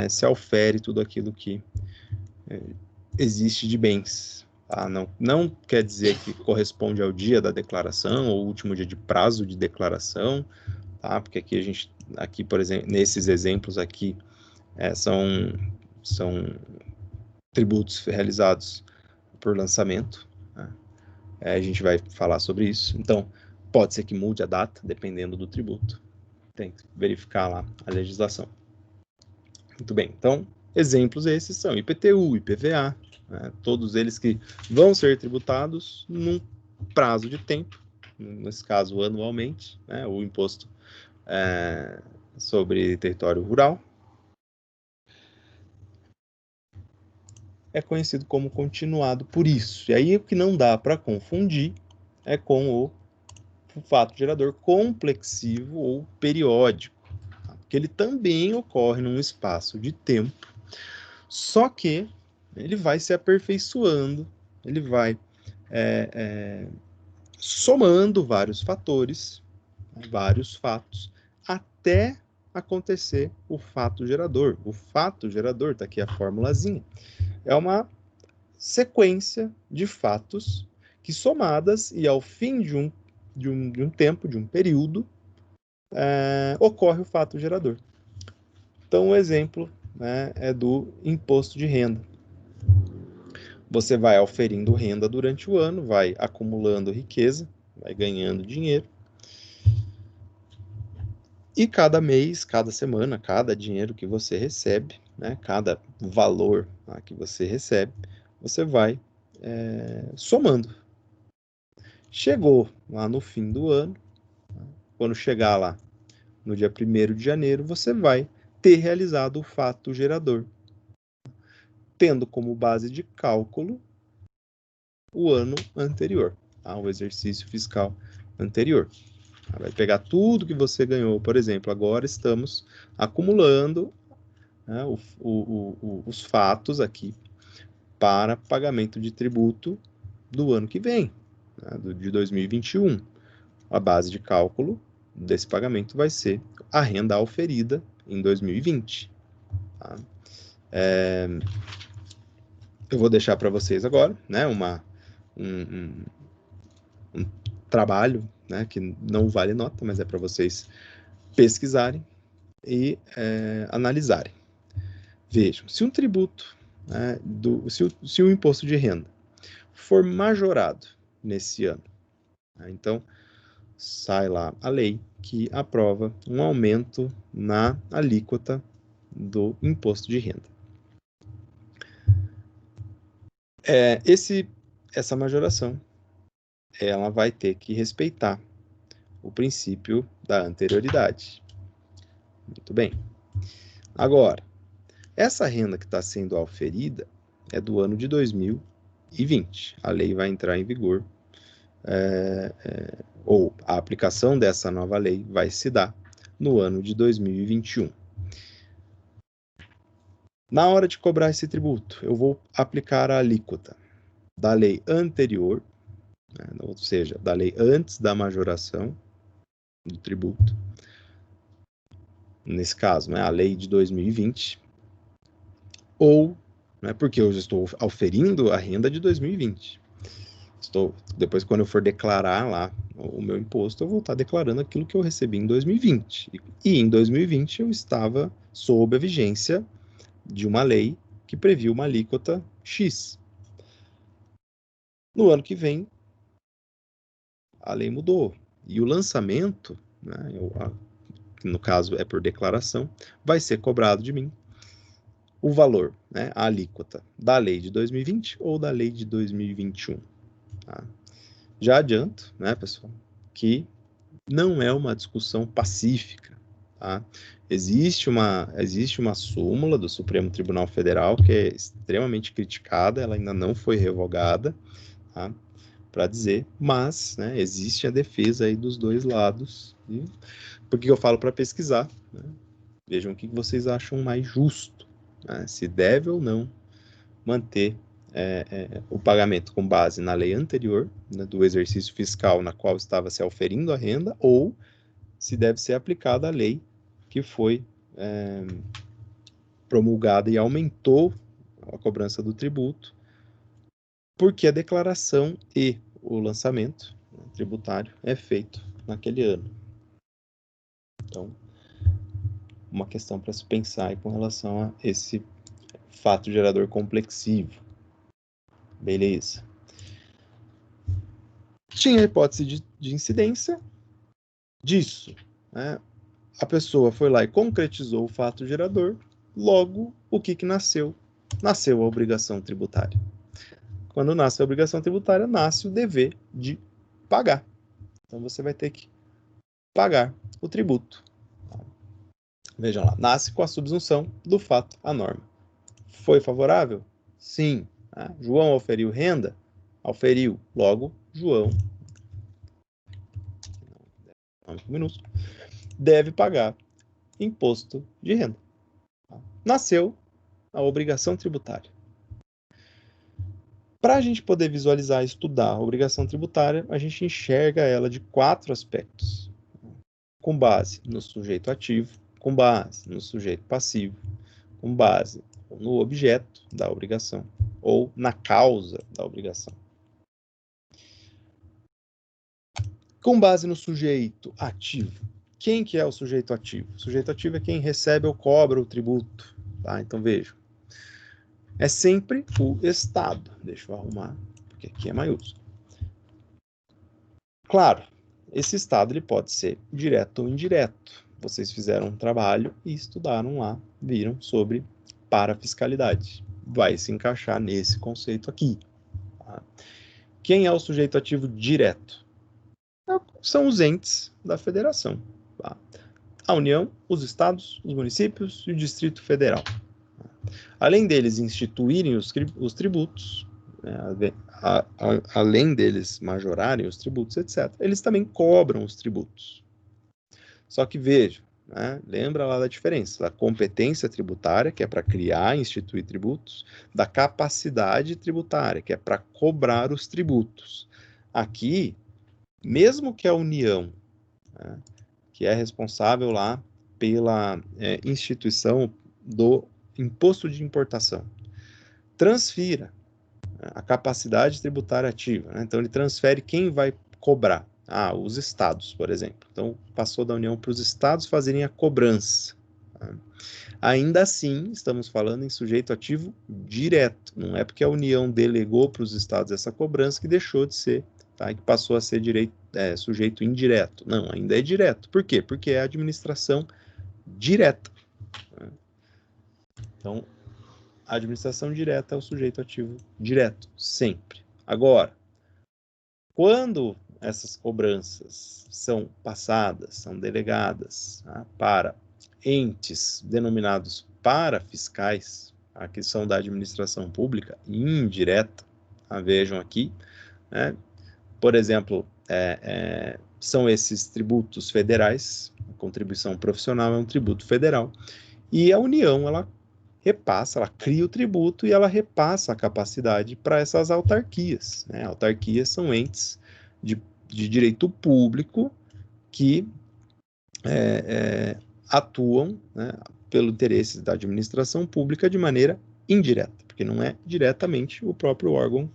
se aufere tudo aquilo que existe de bens. Tá? Não quer dizer que corresponde ao dia da declaração ou último dia de prazo de declaração, tá? Porque aqui, por exemplo, nesses exemplos aqui, são tributos realizados por lançamento. Né? A gente vai falar sobre isso. Então, pode ser que mude a data, dependendo do tributo. Tem que verificar lá a legislação. Muito bem, então, exemplos esses são IPTU, IPVA, né, todos eles que vão ser tributados num prazo de tempo, nesse caso anualmente, né, o imposto sobre território rural é conhecido como continuado por isso. E aí o que não dá para confundir é com o fato gerador complexivo ou periódico, tá? Porque ele também ocorre num espaço de tempo, só que ele vai se aperfeiçoando, ele vai somando vários fatores, vários fatos, até acontecer o fato gerador. O fato gerador, tá aqui a formulazinha, é uma sequência de fatos que somadas e ao fim de um tempo, de um período, ocorre o fato gerador. Então, o exemplo, né, é do imposto de renda. Você vai auferindo renda durante o ano, vai acumulando riqueza, vai ganhando dinheiro. E cada mês, cada semana, cada dinheiro que você recebe, né, cada valor que você recebe, você vai somando. Chegou lá no fim do ano, quando chegar lá no dia 1º de janeiro, você vai ter realizado o fato gerador, tendo como base de cálculo o ano anterior, tá? O exercício fiscal anterior. Vai pegar tudo que você ganhou, por exemplo, agora estamos acumulando, né, os fatos aqui para pagamento de tributo do ano que vem, né, de 2021. A base de cálculo desse pagamento vai ser a renda auferida em 2020. Tá? Eu vou deixar para vocês agora, né, um trabalho, né, que não vale nota, mas é para vocês pesquisarem e analisarem. Vejam, se um tributo, né, se o imposto de renda for majorado nesse ano, né, então sai lá a lei que aprova um aumento na alíquota do imposto de renda. Essa majoração, ela vai ter que respeitar o princípio da anterioridade. Muito bem. Agora, essa renda que está sendo auferida é do ano de 2020. A lei vai entrar em vigor, ou a aplicação dessa nova lei vai se dar no ano de 2021. Na hora de cobrar esse tributo, eu vou aplicar a alíquota da lei anterior, né, ou seja, da lei antes da majoração, do tributo. Nesse caso, né, a lei de 2020, ou, né, porque eu já estou auferindo a renda de 2020. Depois, quando eu for declarar lá o meu imposto, eu vou estar declarando aquilo que eu recebi em 2020. E em 2020 eu estava sob a vigência de uma lei que previa uma alíquota X. No ano que vem, a lei mudou. E o lançamento, né, no caso é por declaração, vai ser cobrado de mim o valor, né, a alíquota da lei de 2020 ou da lei de 2021. Tá? Já adianto, né, pessoal, que não é uma discussão pacífica. Tá? Existe uma súmula do Supremo Tribunal Federal que é extremamente criticada, ela ainda não foi revogada, tá? Para dizer, mas, né, existe a defesa aí dos dois lados. E por que eu falo para pesquisar? Né? Vejam o que vocês acham mais justo, né? Se deve ou não manter o pagamento com base na lei anterior, né, do exercício fiscal na qual estava se auferindo a renda, ou se deve ser aplicada a lei que foi promulgada e aumentou a cobrança do tributo, porque a declaração e o lançamento tributário é feito naquele ano. Então, uma questão para se pensar aí com relação a esse fato gerador complexivo. Beleza. Tinha a hipótese de incidência disso, né? A pessoa foi lá e concretizou o fato gerador, logo, o que nasceu? Nasceu a obrigação tributária. Quando nasce a obrigação tributária, nasce o dever de pagar. Então, você vai ter que pagar o tributo. Vejam lá, nasce com a subsunção do fato à norma. Foi favorável? Sim. João auferiu renda? Auferiu. Logo, João, deve pagar imposto de renda. Nasceu a obrigação tributária. Para a gente poder visualizar e estudar a obrigação tributária, a gente enxerga ela de 4 aspectos. Com base no sujeito ativo, com base no sujeito passivo, com base no objeto da obrigação ou na causa da obrigação. Com base no sujeito ativo. Quem que é o sujeito ativo? O sujeito ativo é quem recebe ou cobra o tributo. Tá? Então, vejam. É sempre o Estado. Deixa eu arrumar, porque aqui é maiúsculo. Claro, esse Estado ele pode ser direto ou indireto. Vocês fizeram um trabalho e estudaram lá, viram sobre parafiscalidade. Vai se encaixar nesse conceito aqui. Tá? Quem é o sujeito ativo direto? São os entes da federação. Tá? A União, os estados, os municípios e o Distrito Federal. Além deles instituírem os tributos, né, além deles majorarem os tributos, etc., eles também cobram os tributos. Só que vejam, né, lembra lá da diferença da competência tributária, que é para criar e instituir tributos, da capacidade tributária, que é para cobrar os tributos. Aqui, mesmo que a União, né, que é responsável lá pela instituição do imposto de importação, transfira a capacidade tributária ativa. Né? Então, ele transfere quem vai cobrar. Os estados, por exemplo. Então, passou da União para os estados fazerem a cobrança. Tá? Ainda assim, estamos falando em sujeito ativo direto. Não é porque a União delegou para os estados essa cobrança que deixou de ser, tá? Que passou a ser sujeito indireto. Não, ainda é direto. Por quê? Porque é a administração direta. Tá? Então, a administração direta é o sujeito ativo direto, sempre. Agora, quando essas cobranças são passadas, são delegadas, tá, para entes denominados parafiscais, tá, que são da administração pública indireta, tá, vejam aqui, né, por exemplo, são esses tributos federais, a contribuição profissional é um tributo federal, e a União, ela repassa, ela cria o tributo e ela repassa a capacidade para essas autarquias. Né? Autarquias são entes de direito público que atuam, né, pelo interesse da administração pública de maneira indireta, porque não é diretamente o próprio órgão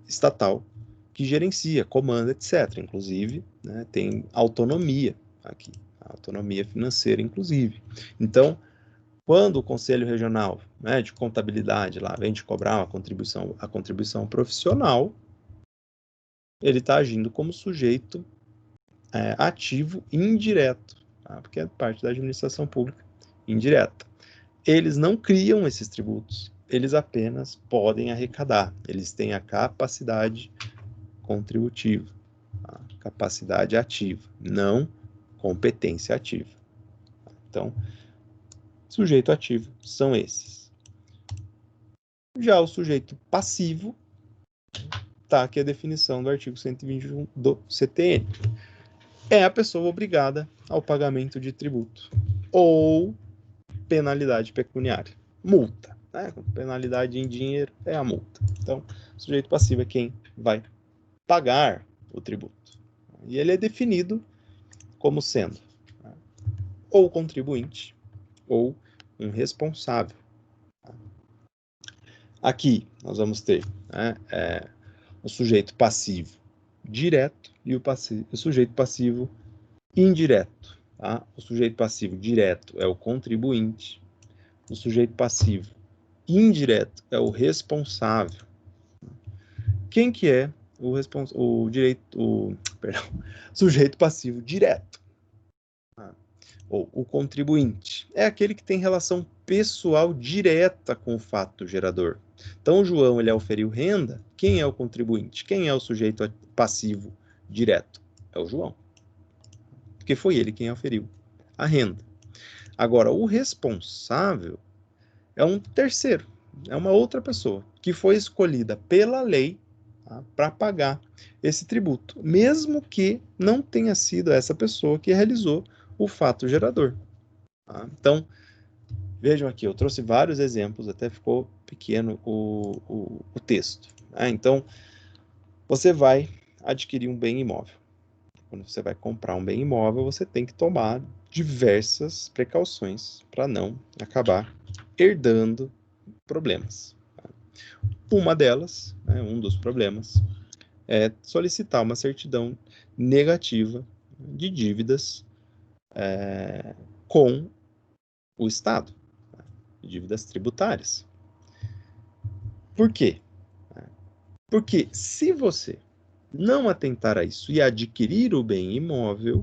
estatal que gerencia, comanda, etc. Inclusive, né, tem autonomia aqui, autonomia financeira, inclusive. Então, quando o Conselho Regional, né, de Contabilidade lá vem de cobrar a contribuição profissional, ele está agindo como sujeito ativo indireto, tá? Porque é parte da administração pública indireta. Eles não criam esses tributos, eles apenas podem arrecadar, eles têm a capacidade contributiva, tá? Capacidade ativa, não competência ativa. Então, sujeito ativo são esses. Já o sujeito passivo, tá aqui a definição do artigo 121 do CTN. É a pessoa obrigada ao pagamento de tributo ou penalidade pecuniária. Multa, né? Penalidade em dinheiro é a multa. Então, o sujeito passivo é quem vai pagar o tributo. E ele é definido como sendo ou contribuinte ou um responsável. Aqui nós vamos ter, né, o sujeito passivo direto e o sujeito passivo indireto. Tá? O sujeito passivo direto é o contribuinte, o sujeito passivo indireto é o responsável. Quem que é sujeito passivo direto? Ou o contribuinte? É aquele que tem relação pessoal direta com o fato gerador. Então, o João ele auferiu renda. Quem é o contribuinte? Quem é o sujeito passivo direto? É o João. Porque foi ele quem auferiu a renda. Agora, o responsável é um terceiro, é uma outra pessoa que foi escolhida pela lei, tá, para pagar esse tributo, mesmo que não tenha sido essa pessoa que realizou o fato gerador. Tá? Então, vejam aqui, eu trouxe vários exemplos, até ficou pequeno o texto. Tá? Então, você vai adquirir um bem imóvel. Quando você vai comprar um bem imóvel, você tem que tomar diversas precauções para não acabar herdando problemas. Uma delas, né, um dos problemas, é solicitar uma certidão negativa de dívidas com o Estado, dívidas tributárias. Por quê? Porque se você não atentar a isso e adquirir o bem imóvel,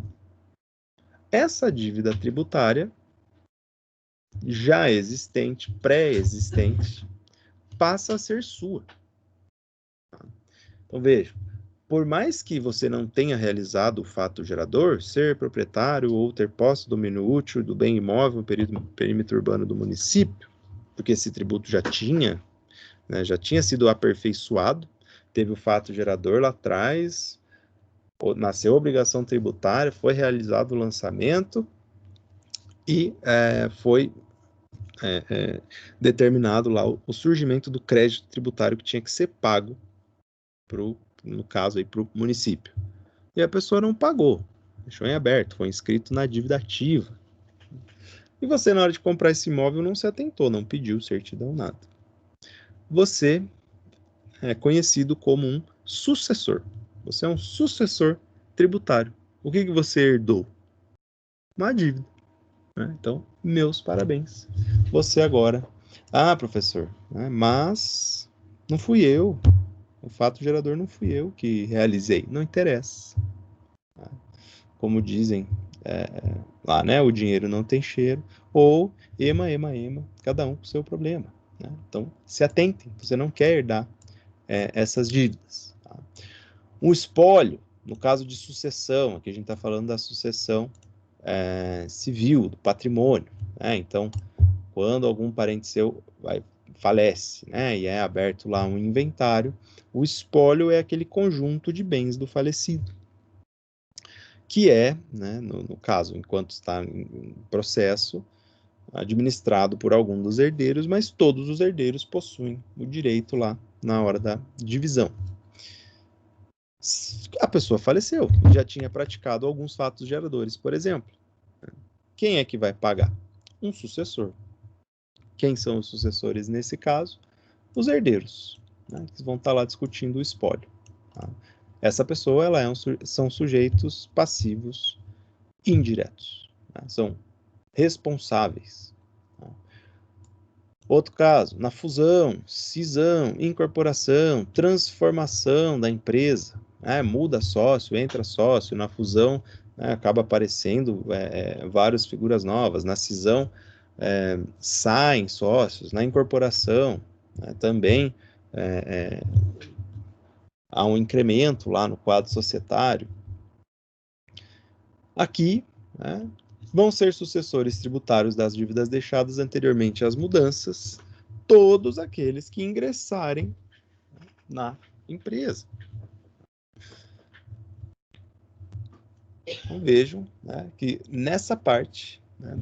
essa dívida tributária já existente, pré-existente, passa a ser sua. Então, veja, por mais que você não tenha realizado o fato gerador, ser proprietário ou ter posse do domínio útil do bem imóvel no perímetro urbano do município, porque esse tributo já tinha, né, já tinha sido aperfeiçoado, teve o fato gerador lá atrás, nasceu a obrigação tributária, foi realizado o lançamento e foi determinado lá o surgimento do crédito tributário que tinha que ser pago no caso aí, para o município. E a pessoa não pagou, deixou em aberto, foi inscrito na dívida ativa. E você, na hora de comprar esse imóvel, não se atentou, não pediu certidão, nada. Você é conhecido como um sucessor. Você é um sucessor tributário. O que você herdou? Uma dívida. Né? Então, meus parabéns. Você agora... Ah, professor, né? Mas não fui eu. O fato gerador não fui eu que realizei. Não interessa. Como dizem lá, né? O dinheiro não tem cheiro. Ou ema, cada um com o seu problema. Né? Então, se atentem. Você não quer herdar essas dívidas. Tá? Um espólio, no caso de sucessão, aqui a gente está falando da sucessão civil, do patrimônio. Né? Então, quando algum parente seu falece, né, e é aberto lá um inventário, o espólio é aquele conjunto de bens do falecido, que é, né, no caso, enquanto está em processo, administrado por algum dos herdeiros, mas todos os herdeiros possuem o direito lá na hora da divisão. A pessoa faleceu, já tinha praticado alguns fatos geradores, por exemplo. Quem é que vai pagar? Um sucessor. Quem são os sucessores nesse caso? Os herdeiros, né? Eles vão estar lá discutindo o espólio. Tá? Essa pessoa, são sujeitos passivos indiretos, né? São responsáveis. Tá? Outro caso, na fusão, cisão, incorporação, transformação da empresa, né? Muda sócio, entra sócio, na fusão, né? Acaba aparecendo várias figuras novas, na cisão saem sócios, na incorporação, né? Também há um incremento lá no quadro societário. Aqui, né, vão ser sucessores tributários das dívidas deixadas anteriormente às mudanças, todos aqueles que ingressarem na empresa. Então vejam, né, que nessa parte, né,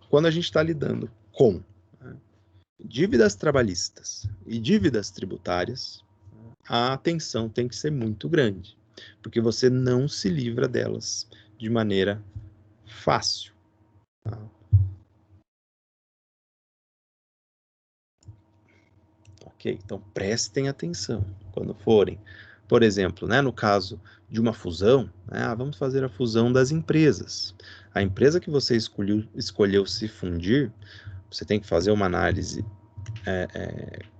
quando a gente está lidando com, né, dívidas trabalhistas e dívidas tributárias, a atenção tem que ser muito grande, porque você não se livra delas de maneira fácil. Tá? Ok, então prestem atenção quando forem. Por exemplo, né, no caso de uma fusão, né, vamos fazer a fusão das empresas. A empresa que você escolheu se fundir, você tem que fazer uma análise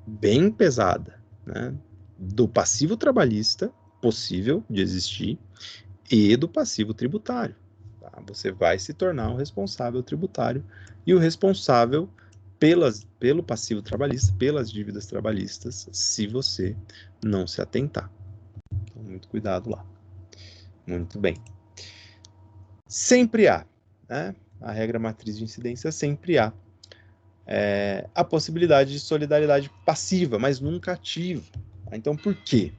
bem pesada, né, do passivo trabalhista possível de existir e do passivo tributário. Tá? Você vai se tornar um responsável tributário e o responsável pelo passivo trabalhista, pelas dívidas trabalhistas, se você não se atentar. Então, muito cuidado lá. Muito bem. Sempre há, né? A regra matriz de incidência sempre há a possibilidade de solidariedade passiva, mas nunca ativa. Então, por quê?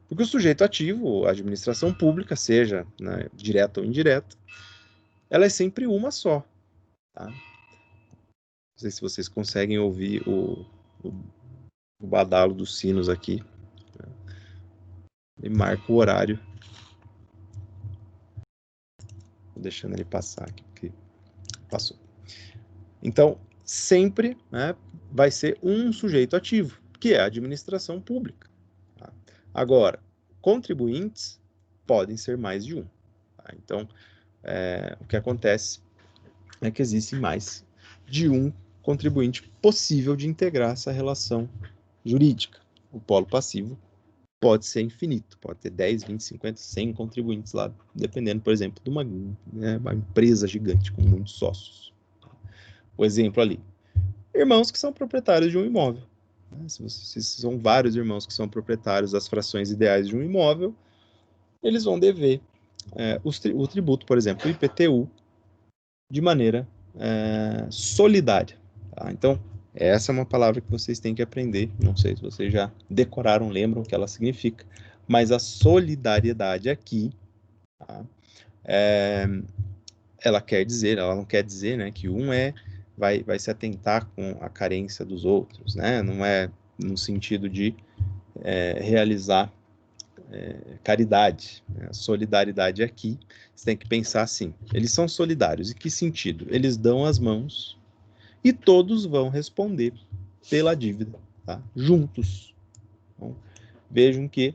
Porque o sujeito ativo, a administração pública, seja, né, direta ou indireta, ela é sempre uma só. Tá? Não sei se vocês conseguem ouvir o badalo dos sinos aqui. Ele marca o horário. Vou deixando ele passar aqui, porque passou. Então, sempre, né, vai ser um sujeito ativo, que é a administração pública. Tá? Agora, contribuintes podem ser mais de um. Tá? Então, o que acontece é que existe mais de um contribuinte possível de integrar essa relação jurídica. O polo passivo pode ser infinito, pode ter 10, 20, 50, 100 contribuintes lá, dependendo, por exemplo, de uma empresa gigante com muitos sócios. O exemplo ali, irmãos que são proprietários de um imóvel. Se são vários irmãos que são proprietários das frações ideais de um imóvel, eles vão dever o tributo, por exemplo, o IPTU, de maneira solidária. Tá? Então, essa é uma palavra que vocês têm que aprender. Não sei se vocês já decoraram, lembram o que ela significa, mas a solidariedade aqui, tá? Ela não quer dizer, né, que um vai se atentar com a carência dos outros, né? Não é no sentido de realizar caridade. Né? A solidariedade aqui, você tem que pensar assim, eles são solidários. Em que sentido? Eles dão as mãos e todos vão responder pela dívida, tá? Juntos. Então, vejam que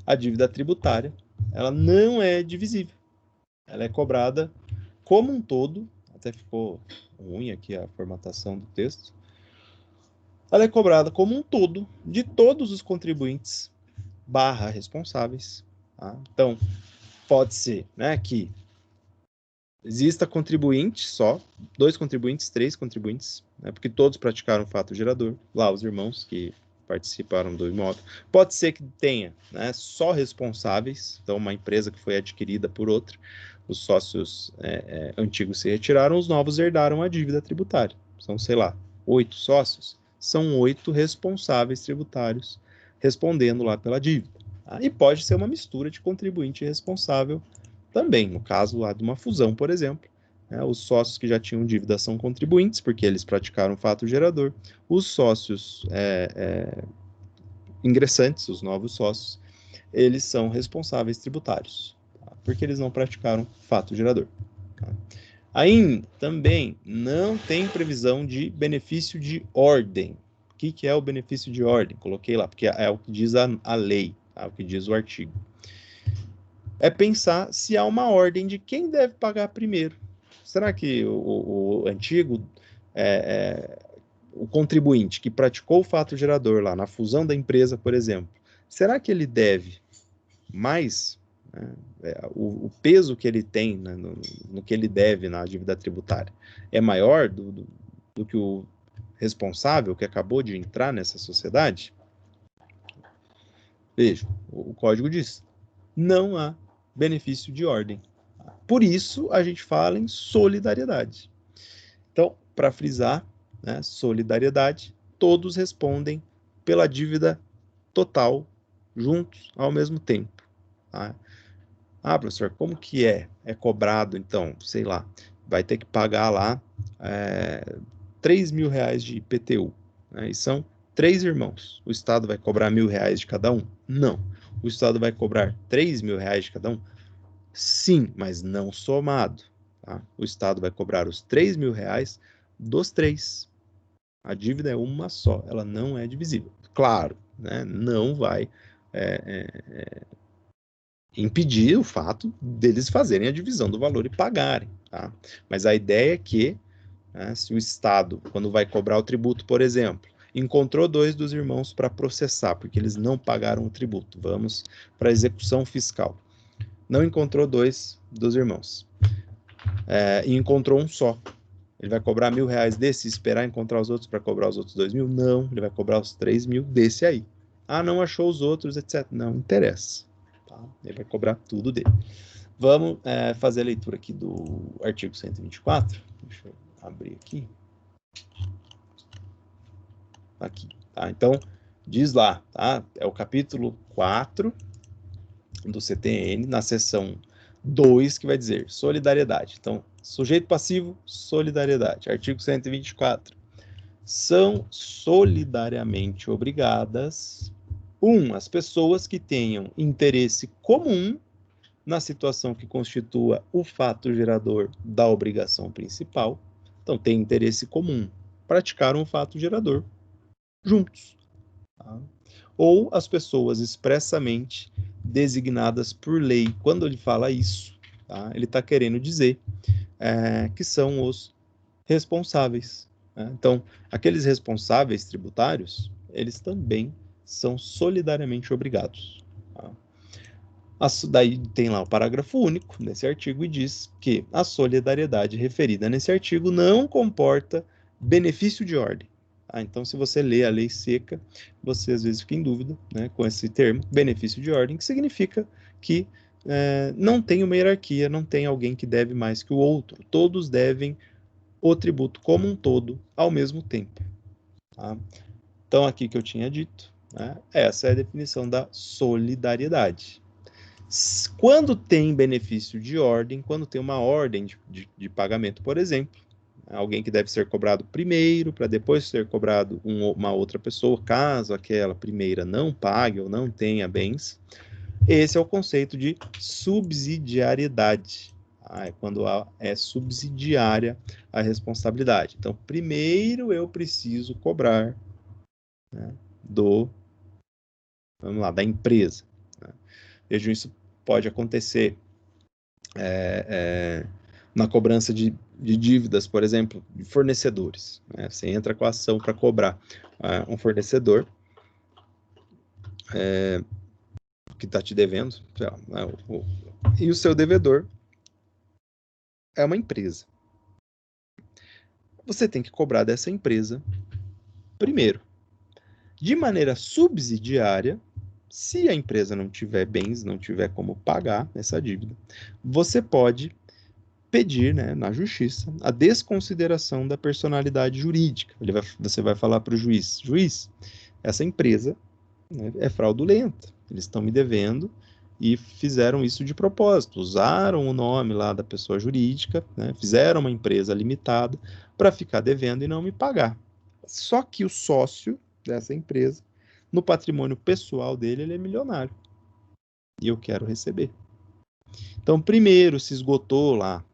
a dívida tributária, ela não é divisível. Ela é cobrada como um todo, até ficou ruim aqui a formatação do texto, ela é cobrada como um todo de todos os contribuintes / responsáveis. Tá? Então, pode ser, né, que exista contribuinte só, 2 contribuintes, 3 contribuintes, né, porque todos praticaram o fato gerador, lá os irmãos que participaram do imóvel. Pode ser que tenha, né, só responsáveis, então uma empresa que foi adquirida por outra, os sócios antigos se retiraram, os novos herdaram a dívida tributária. São, sei lá, 8 sócios, são 8 responsáveis tributários respondendo lá pela dívida. Tá? E pode ser uma mistura de contribuinte e responsável também, no caso lá de uma fusão, por exemplo, né, os sócios que já tinham dívida são contribuintes, porque eles praticaram fato gerador. Os sócios ingressantes, os novos sócios, eles são responsáveis tributários, tá? Porque eles não praticaram fato gerador. Tá? Ainda, também, não tem previsão de benefício de ordem. O que é o benefício de ordem? Coloquei lá, porque é o que diz a lei, tá? O que diz o artigo. É pensar se há uma ordem de quem deve pagar primeiro. Será que o antigo, o contribuinte que praticou o fato gerador lá na fusão da empresa, por exemplo, será que ele deve mais, né, o peso que ele tem, né, no que ele deve na dívida tributária é maior do que o responsável que acabou de entrar nessa sociedade? Veja, o código diz, não há benefício de ordem. Por isso, a gente fala em solidariedade. Então, para frisar, né, solidariedade, todos respondem pela dívida total, juntos, ao mesmo tempo. Tá? Ah, professor, como que é? É cobrado, então, sei lá, vai ter que pagar lá 3 mil reais de IPTU. Né? E são 3 irmãos. O Estado vai cobrar R$ 1.000 de cada um? Não. O Estado vai cobrar 3 mil reais de cada um? Sim, mas não somado. Tá? O Estado vai cobrar os 3 mil reais dos 3. A dívida é uma só, ela não é divisível. Claro, né? Não vai impedir o fato deles fazerem a divisão do valor e pagarem. Tá? Mas a ideia é que, né, se o Estado, quando vai cobrar o tributo, por exemplo, encontrou 2 dos irmãos para processar, porque eles não pagaram o tributo, vamos para a execução fiscal. Não encontrou 2 dos irmãos, e encontrou um só. Ele vai cobrar R$ 1.000 desse e esperar encontrar os outros para cobrar os outros 2 mil? Não, ele vai cobrar os 3 mil desse aí. Ah, não achou os outros, etc. Não interessa. Tá? Ele vai cobrar tudo dele. Vamos fazer a leitura aqui do artigo 124. Deixa eu abrir aqui. Aqui, tá? Então, diz lá, tá? É o capítulo 4 do CTN, na seção 2, que vai dizer solidariedade. Então, sujeito passivo, solidariedade. Artigo 124. São solidariamente obrigadas, as pessoas que tenham interesse comum na situação que constitua o fato gerador da obrigação principal. Então, tem interesse comum, praticaram o fato gerador juntos. Tá? Ou as pessoas expressamente designadas por lei. Quando ele fala isso, tá? Ele está querendo dizer que são os responsáveis. Né? Então, aqueles responsáveis tributários, eles também são solidariamente obrigados. Tá? Daí tem lá o parágrafo único nesse artigo e diz que a solidariedade referida nesse artigo não comporta benefício de ordem. Então, se você lê a lei seca, você às vezes fica em dúvida, né, com esse termo, benefício de ordem, que significa que não tem uma hierarquia, não tem alguém que deve mais que o outro. Todos devem o tributo como um todo ao mesmo tempo. Tá? Então, aqui que eu tinha dito, né, essa é a definição da solidariedade. Quando tem benefício de ordem, quando tem uma ordem de pagamento, por exemplo, alguém que deve ser cobrado primeiro, para depois ser cobrado uma outra pessoa, caso aquela primeira não pague ou não tenha bens, esse é o conceito de subsidiariedade. É quando é subsidiária a responsabilidade. Então, primeiro eu preciso cobrar, né, da empresa. Né? Veja, isso pode acontecer na cobrança de dívidas, por exemplo, de fornecedores. Né? Você entra com a ação para cobrar um fornecedor que está te devendo, e o seu devedor é uma empresa. Você tem que cobrar dessa empresa primeiro. De maneira subsidiária, se a empresa não tiver bens, não tiver como pagar essa dívida, você pode pedir, né, na justiça a desconsideração da personalidade jurídica. Você vai falar para o juiz, essa empresa, né, é fraudulenta, eles estão me devendo e fizeram isso de propósito, usaram o nome lá da pessoa jurídica, né, fizeram uma empresa limitada para ficar devendo e não me pagar. Só que o sócio dessa empresa, no patrimônio pessoal dele, ele é milionário. e eu quero receber. Então, primeiro se esgotou lá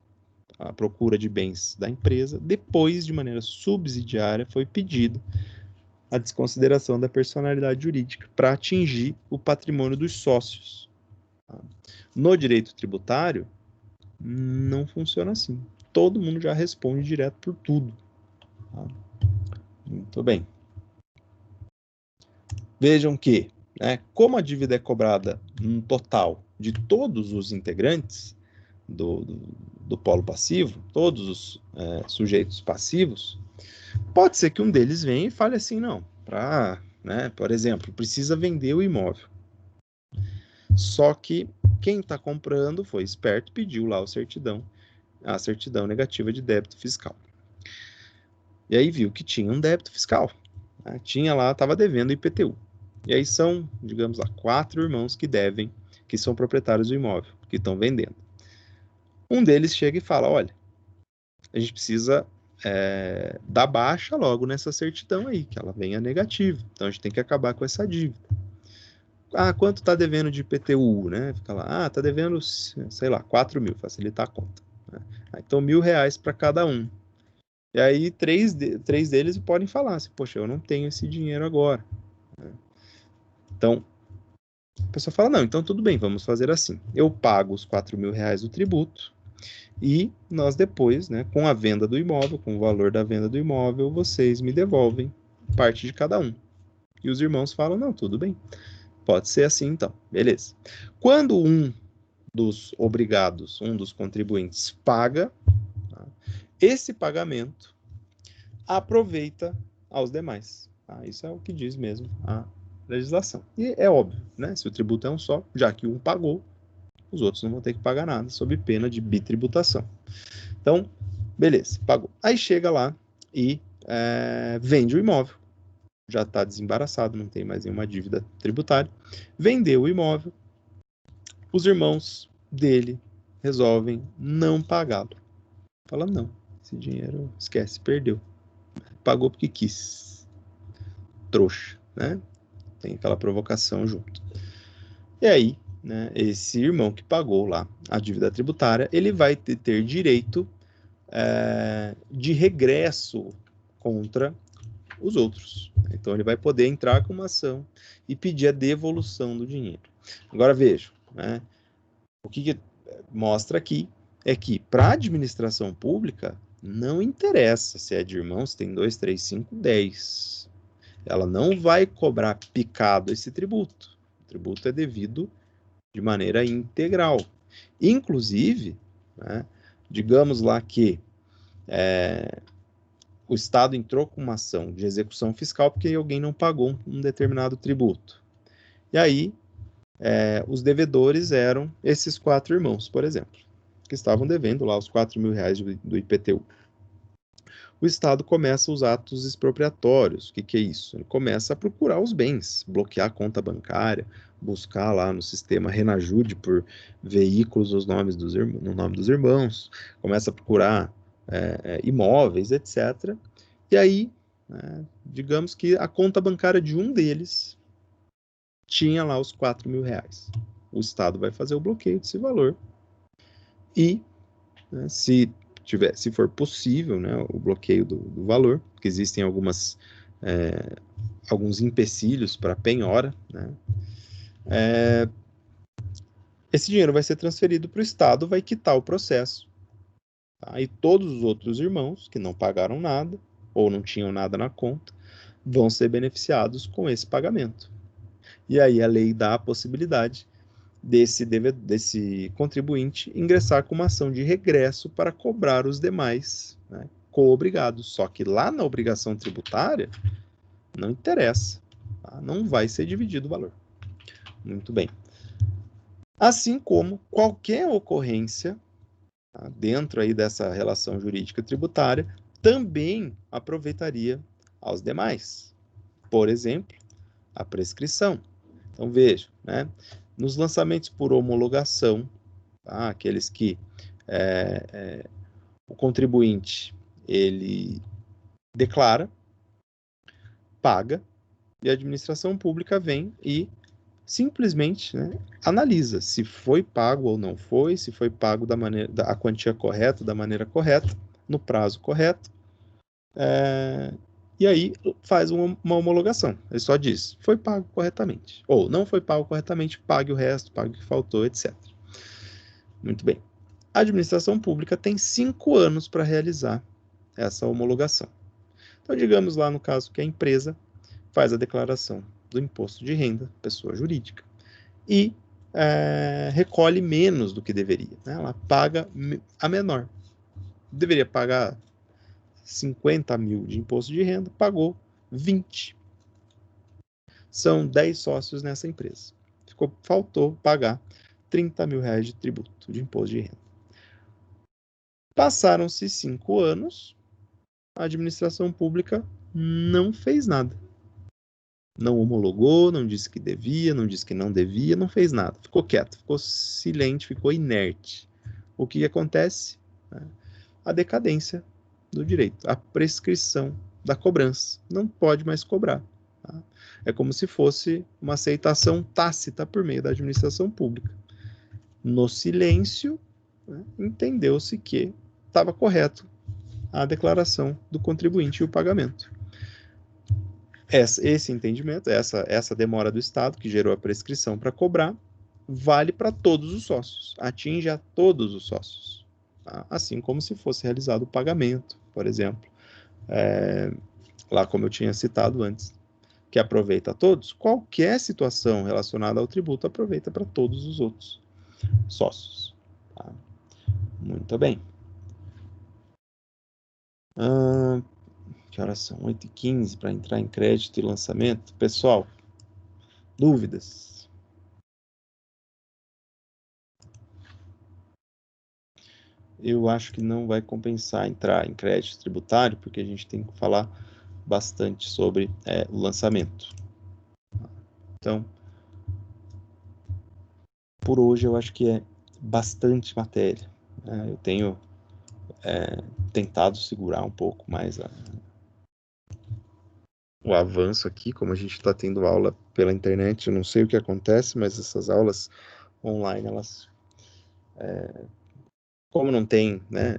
a procura de bens da empresa, depois, de maneira subsidiária, foi pedido a desconsideração da personalidade jurídica para atingir o patrimônio dos sócios. No direito tributário, não funciona assim. Todo mundo já responde direto por tudo. Muito bem. Vejam que, como a dívida é cobrada no total de todos os integrantes do polo passivo, todos os sujeitos passivos, pode ser que um deles venha e fale assim, não, por exemplo, precisa vender o imóvel. Só que quem está comprando foi esperto, pediu lá a certidão negativa de débito fiscal. E aí viu que tinha um débito fiscal. Tinha lá, estava devendo IPTU. E aí são, digamos lá, 4 irmãos que devem, que são proprietários do imóvel, que estão vendendo. Um deles chega e fala, olha, a gente precisa dar baixa logo nessa certidão aí, que ela venha negativa. Então a gente tem que acabar com essa dívida. Quanto está devendo de IPTU, né? Fica lá, está devendo, sei lá, 4 mil, facilitar a conta. Então, R$1.000 para cada um. E aí, três deles podem falar assim, poxa, eu não tenho esse dinheiro agora. Então, a pessoa fala, não, então tudo bem, vamos fazer assim. Eu pago os R$4.000 do tributo e nós depois, com a venda do imóvel, com o valor da venda do imóvel, vocês me devolvem parte de cada um. E os irmãos falam, não, tudo bem. Pode ser assim, então. Beleza. Quando um dos obrigados, um dos contribuintes paga, esse pagamento aproveita aos demais. Isso é o que diz mesmo a legislação. E é óbvio, se o tributo é um só, já que um pagou, os outros não vão ter que pagar nada, sob pena de bitributação. Então, beleza, pagou. Aí chega lá e vende o imóvel. Já está desembaraçado, não tem mais nenhuma dívida tributária. Vendeu o imóvel, os irmãos dele resolvem não pagá-lo. Fala, não, esse dinheiro, esquece, perdeu. Pagou porque quis. Trouxa, Tem aquela provocação junto. E aí, esse irmão que pagou lá a dívida tributária, ele vai ter direito de regresso contra os outros. Então, ele vai poder entrar com uma ação e pedir a devolução do dinheiro. Agora, vejam, o que mostra aqui é que, para a administração pública, não interessa se é de irmãos, tem 2, 3, 5, 10. Ela não vai cobrar picado esse tributo. O tributo é devido de maneira integral. Inclusive, digamos lá que o Estado entrou com uma ação de execução fiscal porque alguém não pagou um determinado tributo. E aí, os devedores eram esses 4 irmãos, por exemplo, que estavam devendo lá os R$4.000 do IPTU. O Estado começa os atos expropriatórios. O que é isso? Ele começa a procurar os bens, bloquear a conta bancária, buscar lá no sistema Renajude por veículos no nome dos irmãos, começa a procurar imóveis, etc. E aí, digamos que a conta bancária de um deles tinha lá os R$4.000. O Estado vai fazer o bloqueio desse valor e, se for possível, o bloqueio do valor, porque existem alguns empecilhos para penhora, esse dinheiro vai ser transferido para o Estado, vai quitar o processo. E todos os outros irmãos que não pagaram nada, ou não tinham nada na conta, vão ser beneficiados com esse pagamento. E aí a lei dá a possibilidade desse contribuinte ingressar com uma ação de regresso para cobrar os demais co-obrigados. Só que lá na obrigação tributária, não interessa. Não vai ser dividido o valor. Muito bem. Assim como qualquer ocorrência dentro aí dessa relação jurídica tributária também aproveitaria aos demais. Por exemplo, a prescrição. Então, veja, nos lançamentos por homologação, aqueles que o contribuinte ele declara, paga, e a administração pública vem e simplesmente, né, analisa se foi pago ou não foi, se foi pago a quantia correta, da maneira correta, no prazo correto, e aí faz uma homologação. Ele só diz, foi pago corretamente, ou não foi pago corretamente, pague o resto, pague o que faltou, etc. Muito bem. A administração pública tem 5 anos para realizar essa homologação. Então, digamos lá no caso que a empresa faz a declaração do imposto de renda, pessoa jurídica, e recolhe menos do que deveria. Né? Ela paga a menor. Deveria pagar 50 mil de imposto de renda, pagou 20. São 10 sócios nessa empresa. Faltou pagar 30 mil reais de tributo, de imposto de renda. Passaram-se 5 anos, a administração pública não fez nada. Não homologou, não disse que devia, não disse que não devia, não fez nada. Ficou quieto, ficou silente, ficou inerte. O que acontece? A decadência do direito, a prescrição da cobrança. Não pode mais cobrar. Tá? É como se fosse uma aceitação tácita por meio da administração pública. No silêncio, né, entendeu-se que estava correto a declaração do contribuinte e o pagamento. Esse entendimento, essa demora do Estado, que gerou a prescrição para cobrar, vale para todos os sócios, atinge a todos os sócios. Tá? Assim como se fosse realizado o pagamento, por exemplo. Lá como eu tinha citado antes, que aproveita a todos, qualquer situação relacionada ao tributo aproveita para todos os outros sócios. Tá? Muito bem. Que horas são? 8h15 para entrar em crédito e lançamento. Pessoal, dúvidas? Eu acho que não vai compensar entrar em crédito tributário, porque a gente tem que falar bastante sobre o lançamento. Então, por hoje eu acho que é bastante matéria. Né? Eu tenho tentado segurar um pouco mais o avanço aqui, como a gente está tendo aula pela internet, eu não sei o que acontece, mas essas aulas online, elas, como não tem, né,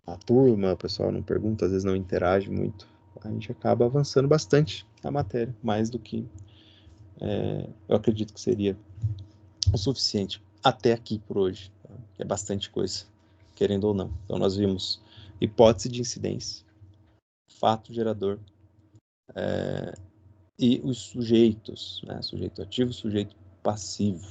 a turma, o pessoal não pergunta, às vezes não interage muito, a gente acaba avançando bastante a matéria, mais do que eu acredito que seria o suficiente até aqui por hoje, tá? Que é bastante coisa, querendo ou não. Então nós vimos hipótese de incidência, fato gerador, e os sujeitos, né? Sujeito ativo, sujeito passivo.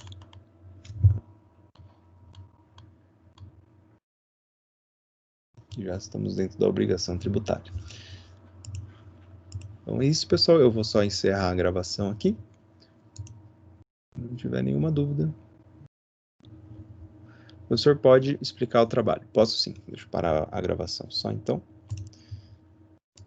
Já estamos dentro da obrigação tributária. Então é isso, pessoal. Eu vou só encerrar a gravação aqui. Se não tiver nenhuma dúvida. O senhor pode explicar o trabalho? Posso sim. Deixa eu parar a gravação só então.